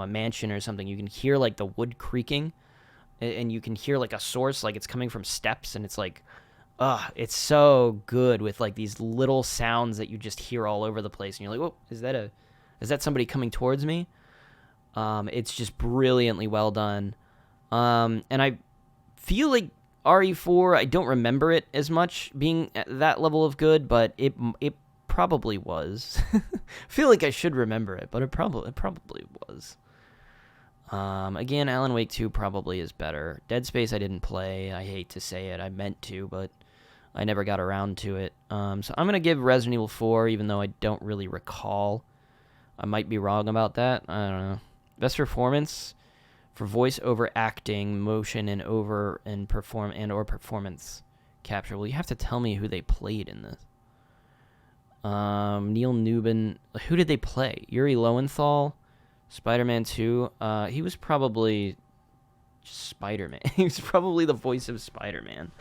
mansion or something, you can hear, like, the wood creaking, and you can hear, like, a source, like, it's coming from steps, and it's, like, It's so good with like these little sounds that you just hear all over the place, and you're like, "Whoa, is that somebody coming towards me?" It's just brilliantly well done. And I feel like RE4, I don't remember it as much being at that level of good, but it probably was. I feel like I should remember it, but it probably was. Again, Alan Wake 2 probably is better. Dead Space I didn't play. I hate to say it. I meant to, but I never got around to it. So I'm going to give Resident Evil 4, even though I don't really recall. I might be wrong about that. I don't know. Best performance for voice over acting, motion, and or performance capture. Well, you have to tell me who they played in this. Neil Newman. Who did they play? Yuri Lowenthal, Spider-Man 2. He was probably Spider-Man. He was probably the voice of Spider-Man.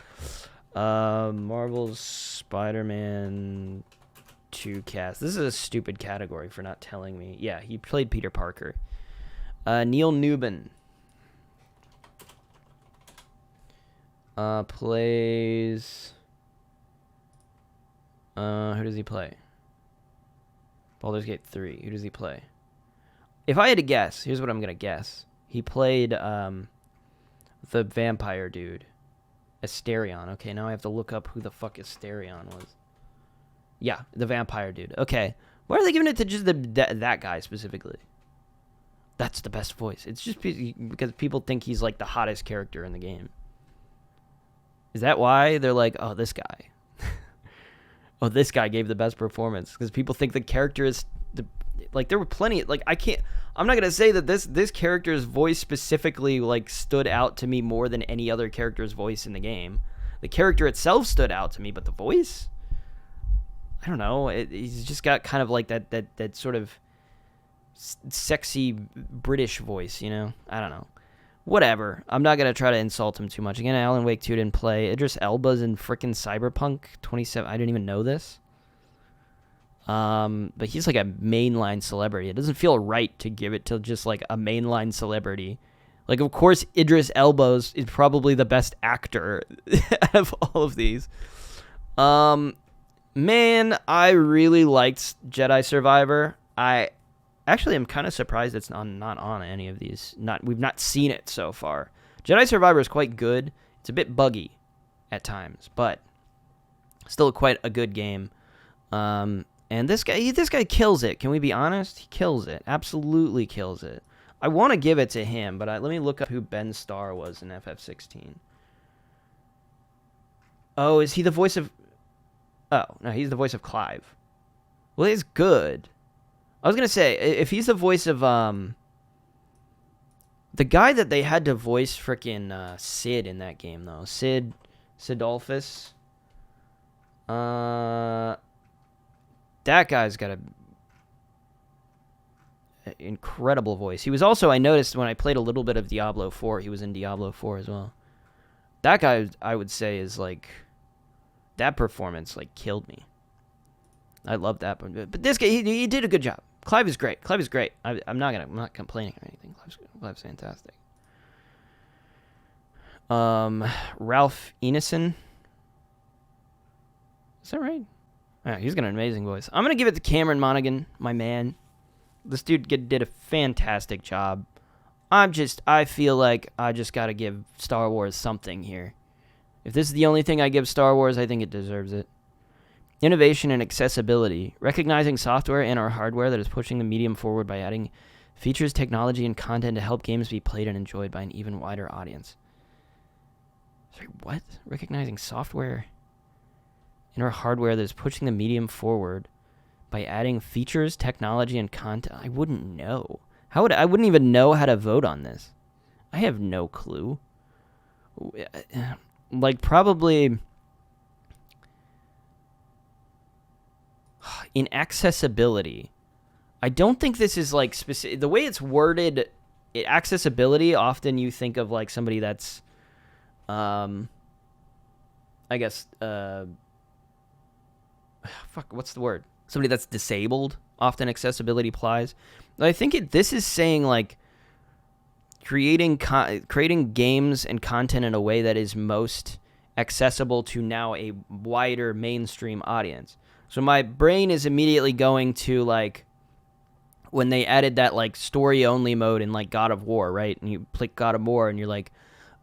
Marvel's Spider-Man 2 cast. This is a stupid category for not telling me. Yeah, he played Peter Parker. Neil Newman plays... who does he play? Baldur's Gate 3. Who does he play? If I had to guess, here's what I'm going to guess. He played the vampire dude. Asterion. Okay, now I have to look up who the fuck Asterion was. Yeah, the vampire dude. Okay. Why are they giving it to just that guy specifically? That's the best voice. It's just because people think he's like the hottest character in the game. Is that why they're like, oh, this guy? Oh, this guy gave the best performance? Because people think the character is... Like, there were plenty... Like, I'm not going to say that this character's voice specifically, like, stood out to me more than any other character's voice in the game. The character itself stood out to me, but the voice... I don't know. He's just got kind of like that sort of sexy British voice, you know? I don't know. Whatever. I'm not going to try to insult him too much. Again, Alan Wake 2 didn't play. Idris Elba's in frickin' Cyberpunk 27. I didn't even know this. But he's like a mainline celebrity. It doesn't feel right to give it to just like a mainline celebrity. Like, of course, Idris Elba is probably the best actor out of all of these. Man, I really liked Jedi Survivor. I actually am kind of surprised it's not on any of these. We've not seen it so far. Jedi Survivor is quite good. It's a bit buggy at times, but still quite a good game. And this guy kills it. Can we be honest? He kills it. Absolutely kills it. I want to give it to him, but let me look up who Ben Starr was in FF16. Oh, is he the voice of... Oh, no, he's the voice of Clive. Well, he's good. I was going to say, if he's the voice of... the guy that they had to voice frickin' Sid in that game, though. Sidolphus. That guy's got an incredible voice. He was also, I noticed when I played a little bit of Diablo 4, he was in Diablo 4 as well. That guy, I would say, is like... That performance, like, killed me. I love that. But this guy, he did a good job. Clive is great. I'm not complaining or anything. Clive's fantastic. Ralph Ineson. Is that right? Yeah, he's got an amazing voice. I'm going to give it to Cameron Monaghan, my man. This dude did a fantastic job. I feel like I just got to give Star Wars something here. If this is the only thing I give Star Wars, I think it deserves it. Innovation and accessibility. Recognizing software and our hardware that is pushing the medium forward by adding features, technology, and content to help games be played and enjoyed by an even wider audience. Sorry, what? Recognizing software and our hardware that is pushing the medium forward by adding features, technology, and content. I wouldn't know. I wouldn't even know how to vote on this. I have no clue. Like, probably in accessibility. I don't think this is like specific. The way it's worded, accessibility, often you think of like somebody that's, I guess, what's the word? Somebody that's disabled. Often accessibility applies. But I think this is saying like, creating games and content in a way that is most accessible to now a wider mainstream audience. So my brain is immediately going to like when they added that like story only mode in like God of War, right? And you click God of War and you're like,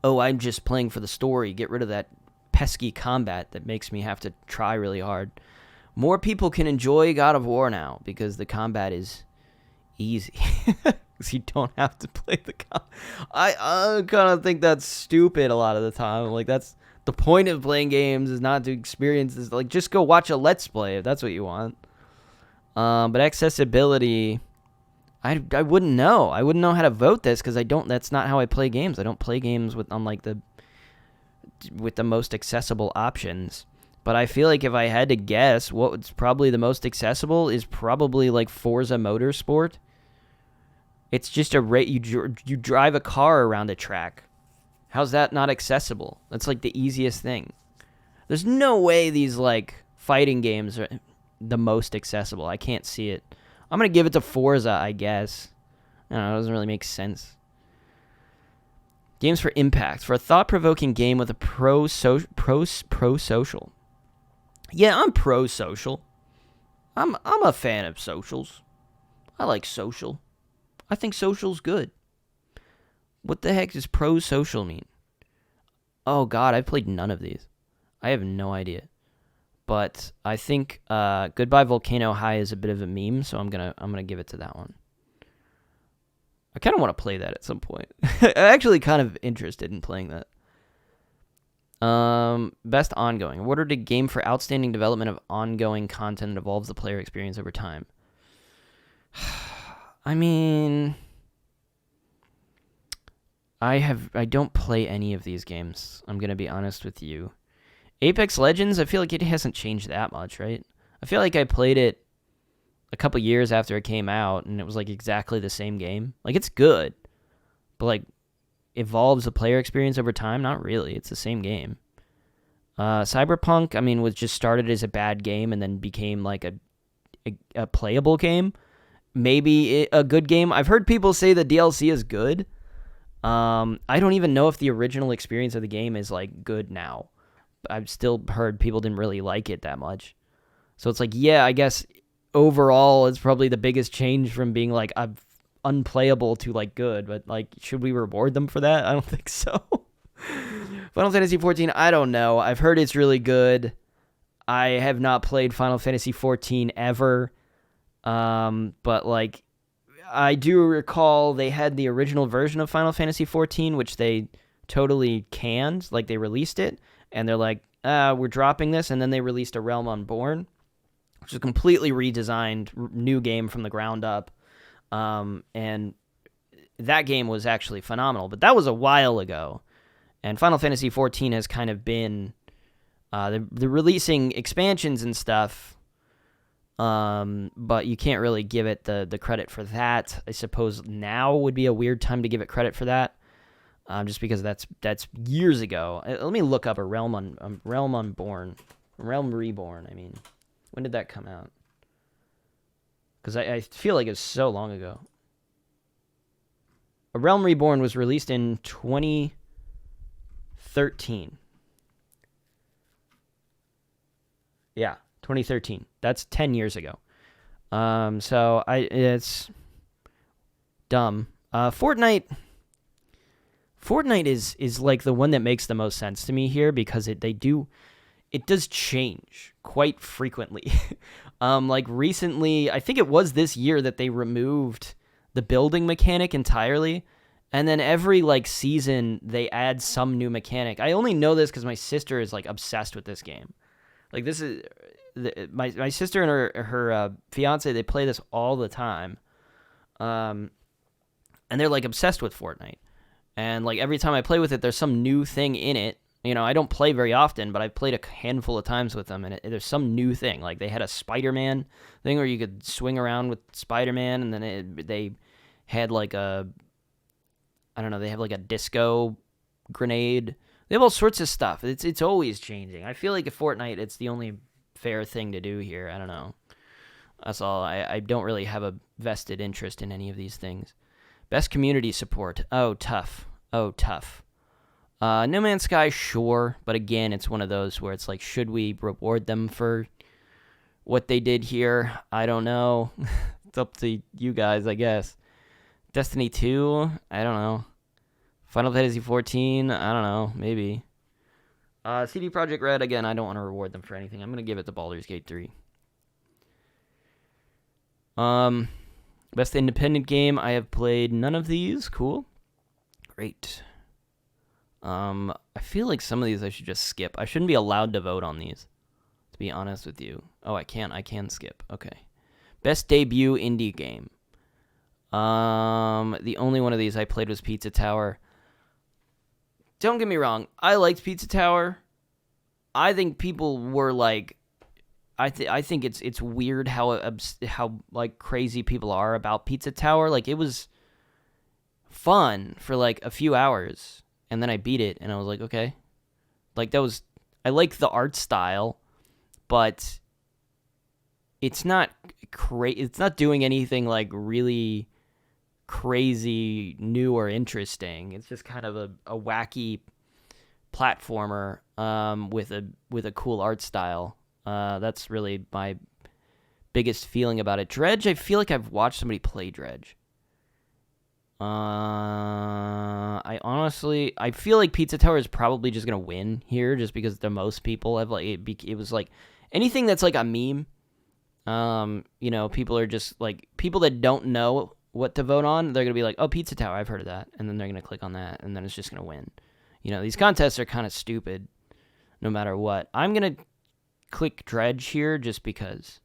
oh, I'm just playing for the story. Get rid of that pesky combat that makes me have to try really hard. More people can enjoy God of War now because the combat is easy. Because you don't have to play the combat. I kind of think that's stupid a lot of the time. Like, that's the point of playing games is not to experience this. Like, just go watch a Let's Play if that's what you want. But accessibility, I wouldn't know. I wouldn't know how to vote this because that's not how I play games. I don't play games with the most accessible options. But I feel like if I had to guess, what's probably the most accessible is probably like Forza Motorsport. It's just you drive a car around a track. How's that not accessible? That's like the easiest thing. There's no way these like fighting games are the most accessible. I can't see it. I'm going to give it to Forza, I guess. I don't know, it doesn't really make sense. Games for impact. For a thought-provoking game with a pro-social. Yeah, I'm pro-social. I'm a fan of socials. I like social. I think social's good. What the heck does pro-social mean? Oh God, I've played none of these. I have no idea. But I think Goodbye Volcano High is a bit of a meme, so I'm gonna give it to that one. I kind of want to play that at some point. I'm actually kind of interested in playing that. Best ongoing. Awarded a game for outstanding development of ongoing content that evolves the player experience over time. I mean, I don't play any of these games. I'm gonna be honest with you. Apex Legends, I feel like it hasn't changed that much, right? I feel like I played it a couple years after it came out, and it was like exactly the same game. Like, it's good, but like, evolves the player experience over time? Not really. It's the same game. Cyberpunk, I mean, was just started as a bad game and then became like a playable game. Maybe a good game. I've heard people say the DLC is good. I don't even know if the original experience of the game is like good now. I've still heard people didn't really like it that much. So it's like, yeah, I guess overall it's probably the biggest change from being like unplayable to like good, but like, should we reward them for that? I don't think so. Final Fantasy XIV, I don't know. I've heard it's really good. I have not played Final Fantasy XIV ever. But like, I do recall they had the original version of Final Fantasy XIV, which they totally canned. Like, they released it, and they're like, we're dropping this, and then they released A Realm Unborn, which is a completely redesigned new game from the ground up. And that game was actually phenomenal, but that was a while ago. And Final Fantasy XIV has kind of been the releasing expansions and stuff, but you can't really give it the credit for that. I suppose now would be a weird time to give it credit for that, just because that's years ago. Let me look up A Realm Unborn, Realm Reborn. I mean, when did that come out? Because I feel like it's so long ago. A Realm Reborn was released in 2013. Yeah, 2013. That's 10 years ago. So it's dumb. Fortnite is like the one that makes the most sense to me here because it does change quite frequently. Like recently, I think it was this year that they removed the building mechanic entirely, and then every like season they add some new mechanic. I only know this because my sister is like obsessed with this game. Like, this is my sister and her fiance. They play this all the time, and they're like obsessed with Fortnite. And like every time I play with it, there's some new thing in it. You know, I don't play very often, but I've played a handful of times with them, and there's some new thing. Like, they had a Spider-Man thing where you could swing around with Spider-Man, and then they had like they have like a disco grenade. They have all sorts of stuff. It's always changing. I feel like at Fortnite, it's the only fair thing to do here. I don't know. That's all. I don't really have a vested interest in any of these things. Best community support. Oh, tough. No Man's Sky, sure, but again, it's one of those where it's like, should we reward them for what they did here? I don't know. It's up to you guys, I guess. Destiny 2, I don't know. Final Fantasy 14, I don't know, maybe. CD Projekt Red, again, I don't want to reward them for anything. I'm going to give it to Baldur's Gate 3. Best independent game, I have played none of these. Cool. Great. I feel like some of these I should just skip. I shouldn't be allowed to vote on these, to be honest with you. Oh, I can skip. Okay. Best debut indie game. The only one of these I played was Pizza Tower. Don't get me wrong, I liked Pizza Tower. I think people were like, I think it's weird how like crazy people are about Pizza Tower. Like, it was fun for like a few hours, and then I beat it, and I was like, okay, like I like the art style, but it's not It's not doing anything like really crazy, new, or interesting. It's just kind of a wacky platformer with a cool art style. That's really my biggest feeling about it. Dredge, I feel like I've watched somebody play Dredge. I feel like Pizza Tower is probably just gonna win here, just because the most people have like it was like anything that's like a meme. People are just like, people that don't know what to vote on, they're gonna be like, oh, Pizza Tower, I've heard of that, and then they're gonna click on that, and then it's just gonna win. These contests are kind of stupid, no matter what. I'm gonna click Dredge here just because.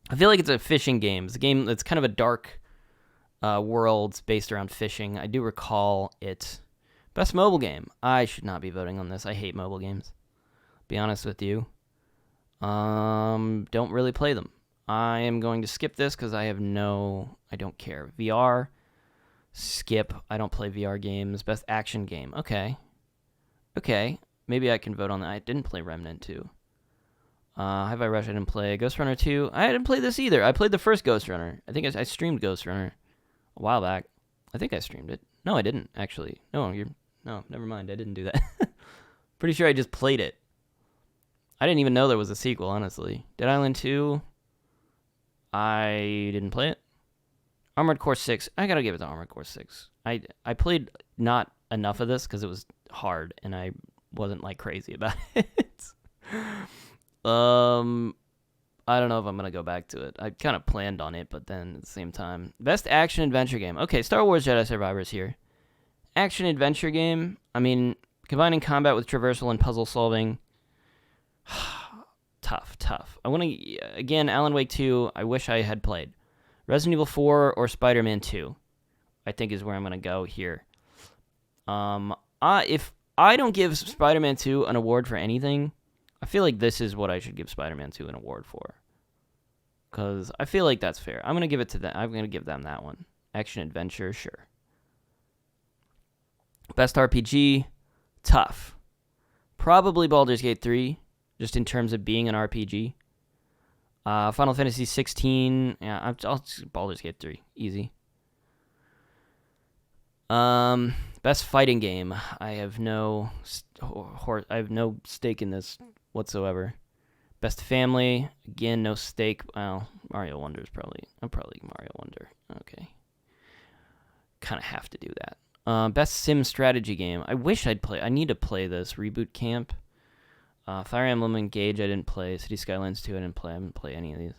I feel like it's a fishing game. It's a game that's kind of a dark world based around fishing. I do recall it. Best mobile game. I should not be voting on this. I hate mobile games. Be honest with you. Don't really play them. I am going to skip this because I don't care. VR, skip. I don't play VR games. Best action game. Okay. Maybe I can vote on that. I didn't play Remnant 2. Have I Rushed? I didn't play Ghost Runner 2. I didn't play this either. I played the first Ghost Runner. I think I streamed Ghost Runner a while back. I think I streamed it. No, I didn't, actually. No, never mind. I didn't do that. Pretty sure I just played it. I didn't even know there was a sequel, honestly. Dead Island 2. I didn't play it. Armored Core 6. I gotta give it to Armored Core 6. I played not enough of this because it was hard, and I wasn't, like, crazy about it. I don't know if I'm gonna go back to it. I kind of planned on it, but then at the same time. Best action adventure game. Okay, Star Wars Jedi Survivors here. Action adventure game. I mean, combining combat with traversal and puzzle solving. Tough. I want to, again, Alan Wake 2, I wish I had played. Resident Evil 4 or Spider-Man 2, I think is where I'm going to go here. If I don't give Spider-Man 2 an award for anything, I feel like this is what I should give Spider-Man 2 an award for. Because I feel like that's fair. I'm going to give it to them. I'm going to give them that one. Action adventure, sure. Best RPG, tough. Probably Baldur's Gate 3. Just in terms of being an RPG. Final Fantasy 16. Yeah, I'll Baldur's Gate 3. Easy. Best fighting game. I have no stake in this whatsoever. Best family. Again, no stake. Well, Mario Wonder is probably. I'm probably Mario Wonder. Okay. Kind of have to do that. Best sim strategy game. I wish I'd play. I need to play this. Reboot Camp. Fire Emblem Engage, I didn't play. City Skylines 2, I didn't play. I haven't played any of these.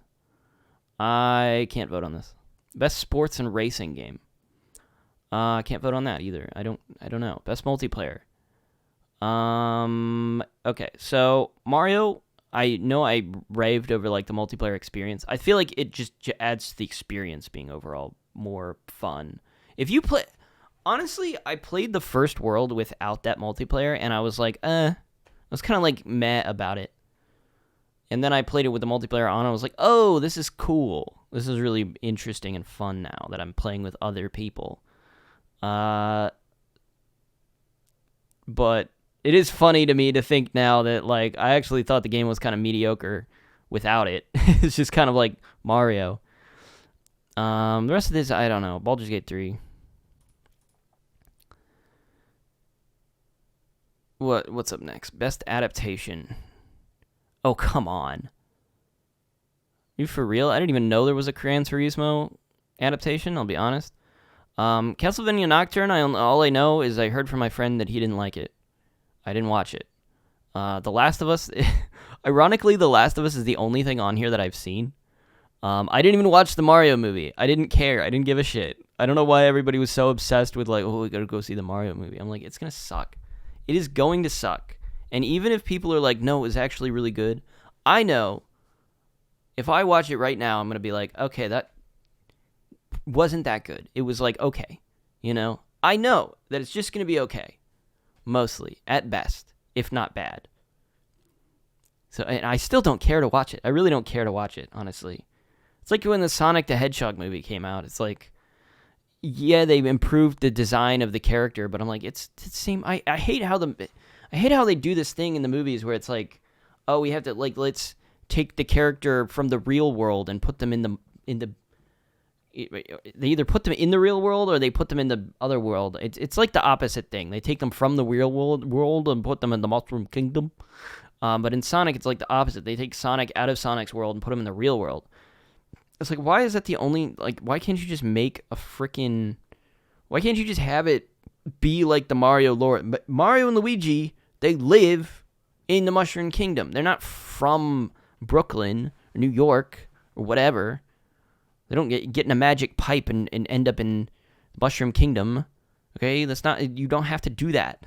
I can't vote on this. Best sports and racing game. I can't vote on that either. I don't know. Best multiplayer. Okay, so Mario, I know I raved over like the multiplayer experience. I feel like it just adds to the experience being overall more fun. If you play, honestly, I played the first world without that multiplayer, and I was like, I was kind of like meh about it. And then I played it with the multiplayer on. I was like, oh, this is cool. This is really interesting and fun now that I'm playing with other people. But it is funny to me to think now that, like, I actually thought the game was kind of mediocre without it. It's just kind of like Mario. The rest of this, I don't know. Baldur's Gate 3. What's up next? Best adaptation. Oh, come on. You for real? I didn't even know there was a Gran Turismo adaptation, I'll be honest. Castlevania Nocturne, all I know is I heard from my friend that he didn't like it. I didn't watch it. The Last of Us, ironically, The Last of Us is the only thing on here that I've seen. I didn't even watch the Mario movie. I didn't care. I didn't give a shit. I don't know why everybody was so obsessed with like, oh, we gotta go see the Mario movie. I'm like, it's gonna suck. It is going to suck. And even if people are like, no, it was actually really good, I know if I watch it right now, I'm gonna be like, okay, that wasn't that good. It was like, okay, you know? I know that it's just gonna be okay. Mostly, at best, if not bad. So, and I still don't care to watch it. I really don't care to watch it, honestly. It's like when the Sonic the Hedgehog movie came out. It's like, yeah, they improved the design of the character, but I'm like, it's the same. I hate how they do this thing in the movies where it's like, oh, we have to like let's take the character from the real world and put them in the. They either put them in the real world or they put them in the other world. It's like the opposite thing. They take them from the real world and put them in the Mushroom Kingdom. But in Sonic, it's like the opposite. They take Sonic out of Sonic's world and put him in the real world. It's like, why is that the only, like, why can't you just make a freaking, why can't you just have it be like the Mario lore? But Mario and Luigi, they live in the Mushroom Kingdom. They're not from Brooklyn or New York or whatever. They don't get in a magic pipe and end up in Mushroom Kingdom. Okay, that's not, you don't have to do that.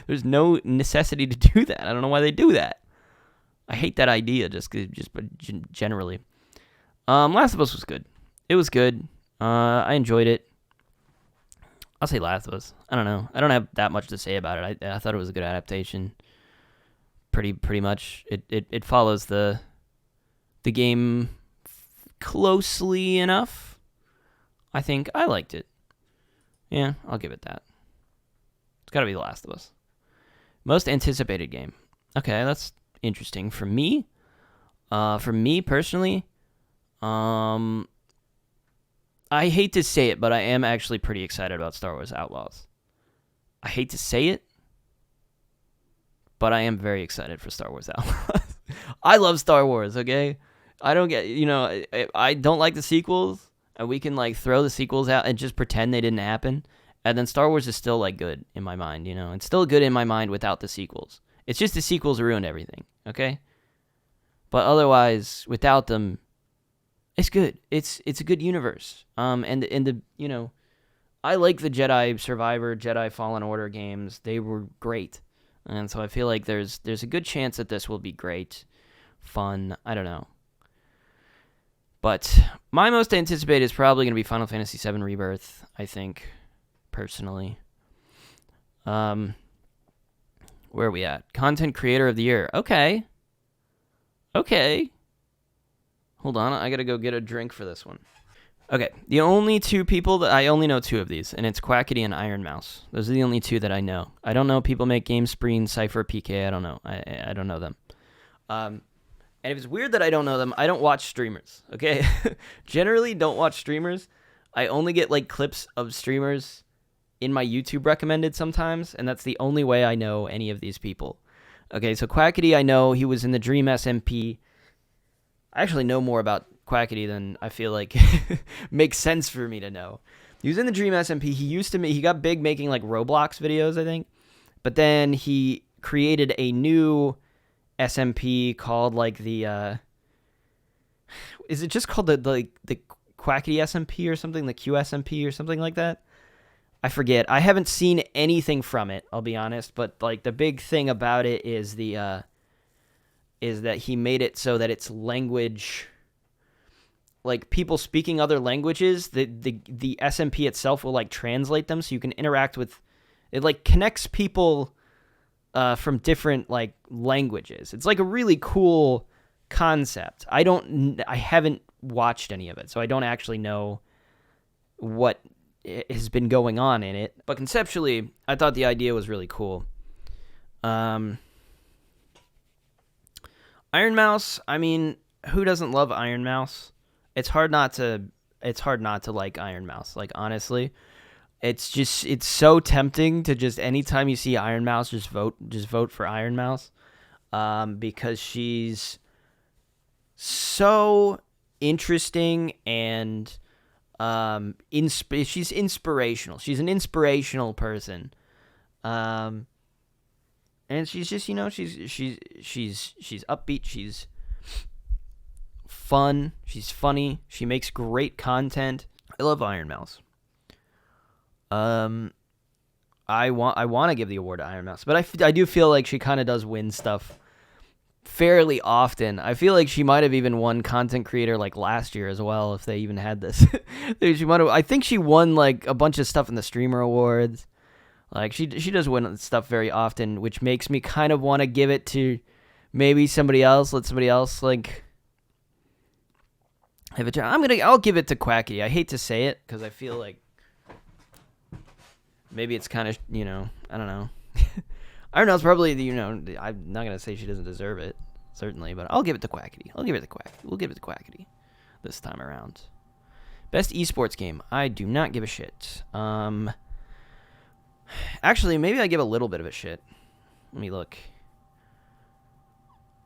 There's no necessity to do that. I don't know why they do that. I hate that idea just generally. Last of Us was good. It was good. I enjoyed it. I'll say Last of Us. I don't know. I don't have that much to say about it. I thought it was a good adaptation. Pretty much. It follows the game closely enough. I think I liked it. Yeah, I'll give it that. It's got to be The Last of Us. Most anticipated game. Okay, that's interesting. For me personally, I hate to say it, but I am actually pretty excited about Star Wars Outlaws. I hate to say it, but I am very excited for Star Wars Outlaws. I love Star Wars, okay? I don't get, I don't like the sequels, and we can, like, throw the sequels out and just pretend they didn't happen, and then Star Wars is still, like, good in my mind, It's still good in my mind without the sequels. It's just the sequels ruined everything, okay? But otherwise, without them, it's good. It's a good universe. And the I like the Jedi Survivor, Jedi Fallen Order games. They were great. And so I feel like there's a good chance that this will be great, fun. I don't know. But my most anticipated is probably going to be Final Fantasy VII Rebirth, I think, personally. Where are we at? Content Creator of the Year. Okay. Hold on, I gotta go get a drink for this one. Okay, the only two people that I only know two of these, and it's Quackity and Iron Mouse. Those are the only two that I know. I don't know people make Game Spreen, Cypher, PK. I don't know. I don't know them. And if it's weird that I don't know them, I don't watch streamers. Okay, generally don't watch streamers. I only get like clips of streamers in my YouTube recommended sometimes, and that's the only way I know any of these people. Okay, so Quackity, I know he was in the Dream SMP. I actually know more about Quackity than I feel like makes sense for me to know. He was in the Dream SMP. He got big making like Roblox videos, I think. But then he created a new SMP called like the is it just called the Quackity SMP or something, the QSMP or something like that? I forget. I haven't seen anything from it, I'll be honest, but like the big thing about it is is that he made it so that it's language, like people speaking other languages, the SMP itself will like translate them so you can interact with it, like connects people from different like languages. It's like a really cool concept. I haven't watched any of it, so I don't actually know what has been going on in it, but conceptually I thought the idea was really cool. Iron Mouse, I mean, who doesn't love Iron Mouse? It's hard not to like Iron Mouse, like honestly. it's so tempting to just anytime you see Iron Mouse, just vote for Iron Mouse, because she's so interesting and she's inspirational. She's an inspirational person, and she's just she's upbeat. She's fun. She's funny. She makes great content. I love Iron Mouse. I want to give the award to Iron Mouse, but I do feel like she kind of does win stuff fairly often. I feel like she might have even won content creator like last year as well, if they even had this. She might have. I think she won like a bunch of stuff in the streamer awards. Like she does win stuff very often, which makes me kind of want to give it to maybe somebody else. Let somebody else like have it. I'll give it to Quackity. I hate to say it because I feel like maybe it's kind of, I don't know. I don't know. It's probably, I'm not going to say she doesn't deserve it, certainly, but I'll give it to Quackity. We'll give it to Quackity this time around. Best esports game. I do not give a shit. Actually, maybe I give a little bit of a shit. Let me look.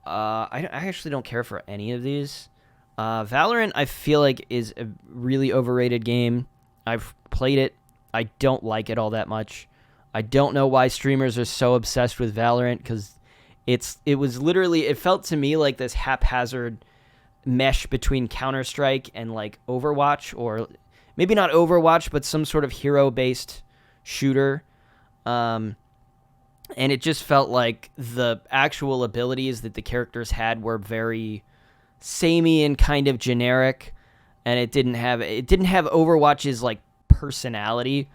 I actually don't care for any of these. Valorant, I feel like, is a really overrated game. I've played it. I don't like it all that much. I don't know why streamers are so obsessed with Valorant, because it felt to me like this haphazard mesh between Counter-Strike and like Overwatch, or maybe not Overwatch, but some sort of hero-based shooter. And it just felt like the actual abilities that the characters had were very samey and kind of generic, and it didn't have Overwatch's like personality,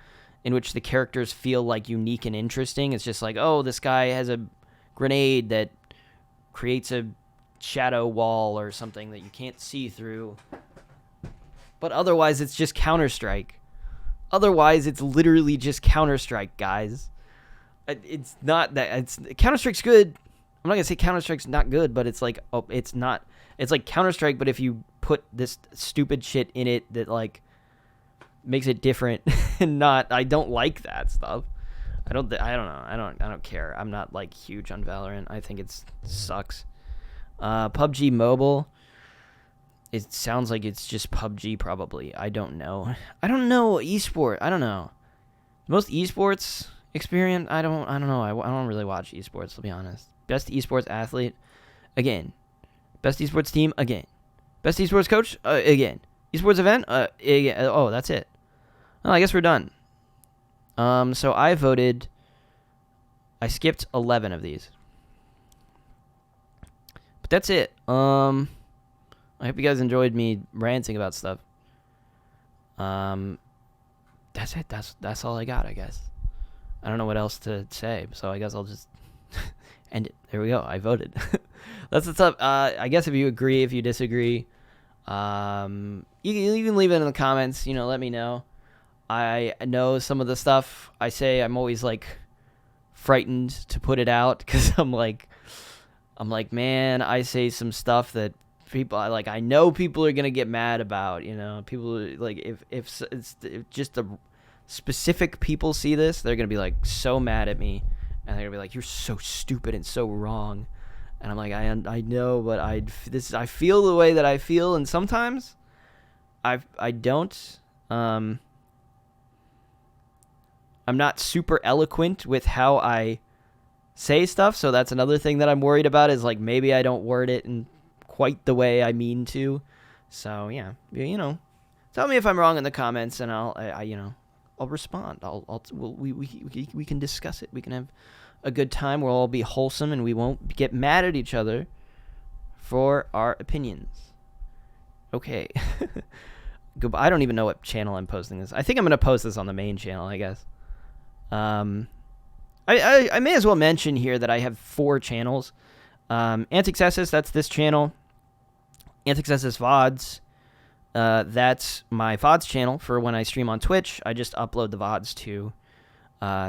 in which the characters feel like unique and interesting. It's just like, oh, this guy has a grenade that creates a shadow wall or something that you can't see through. But otherwise, it's just Counter-Strike. Otherwise, it's literally just Counter-Strike, guys. It's not that. Counter-Strike's good. I'm not gonna say Counter-Strike's not good, but it's like, oh, it's not. It's like Counter-Strike, but if you put this stupid shit in it that like makes it different and not. I don't like that stuff. I don't know. I don't care. I'm not like huge on Valorant. I think it sucks. PUBG Mobile. It sounds like it's just PUBG probably. I don't know. Esport. I don't know. Most esports experience. I don't know. I don't really watch esports, to be honest. Best esports athlete. Again. Best esports team. Again. Best esports coach. Again. Esports event. Again. Oh, that's it. Well, I guess we're done. So I skipped 11 of these. But that's it. I hope you guys enjoyed me ranting about stuff. That's it. That's all I got, I guess. I don't know what else to say, so I guess I'll just end it. There we go. I voted. That's what's up. I guess if you agree, if you disagree, you can leave it in the comments. Let me know. I know some of the stuff I say, I'm always like frightened to put it out, because I'm like, man, I say some stuff that I know people are gonna get mad about. People like if it's just the specific people see this, they're gonna be like so mad at me, and they're gonna be like, you're so stupid and so wrong. And I'm like, I know, but I feel the way that I feel, and sometimes I don't. I'm not super eloquent with how I say stuff, so that's another thing that I'm worried about, is like maybe I don't word it in quite the way I mean to. So yeah, tell me if I'm wrong in the comments, and I'll respond. We can discuss it. We can have a good time. We'll all be wholesome, and we won't get mad at each other for our opinions. Okay. Goodbye. I don't even know what channel I'm posting this. I think I'm going to post this on the main channel, I guess. I may as well mention here that I have 4 channels. Antixessus, that's this channel. Antixessus VODs, that's my VODs channel for when I stream on Twitch. I just upload the VODs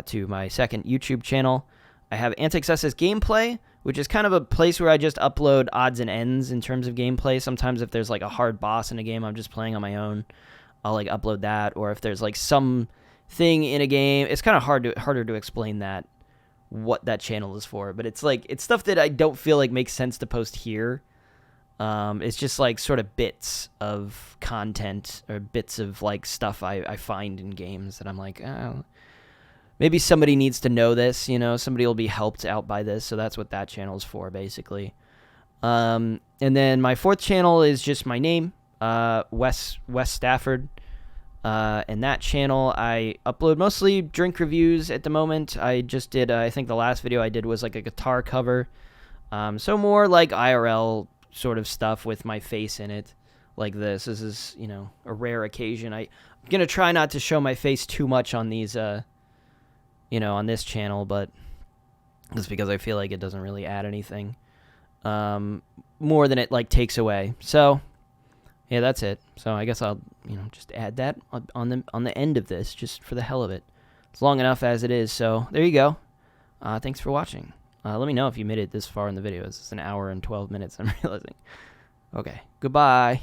to my second YouTube channel. I have Antixessus Gameplay, which is kind of a place where I just upload odds and ends in terms of gameplay. Sometimes if there's like a hard boss in a game I'm just playing on my own, I'll like upload that. Or if there's like some thing in a game. It's kind of harder to explain that, what that channel is for, but it's like, it's stuff that I don't feel like makes sense to post here. It's just like sort of bits of content or bits of like stuff I find in games that I'm like, oh, maybe somebody needs to know this, you know, somebody will be helped out by this. So that's what that channel is for, basically. And then my fourth channel is just my name, Wes Stafford. And that channel, I upload mostly drink reviews at the moment. I just did, I think the last video I did was like a guitar cover. So more like IRL sort of stuff with my face in it, like this. This is, you know, a rare occasion. I'm going to try not to show my face too much on these, you know, on this channel, but it's because I feel like it doesn't really add anything, more than it like takes away. So yeah, that's it. So I guess I'll, you know, just add that on the end of this, just for the hell of it. It's long enough as it is. So there you go. Thanks for watching. Let me know if you made it this far in the video. It's an hour and 12 minutes, I'm realizing. Okay, goodbye.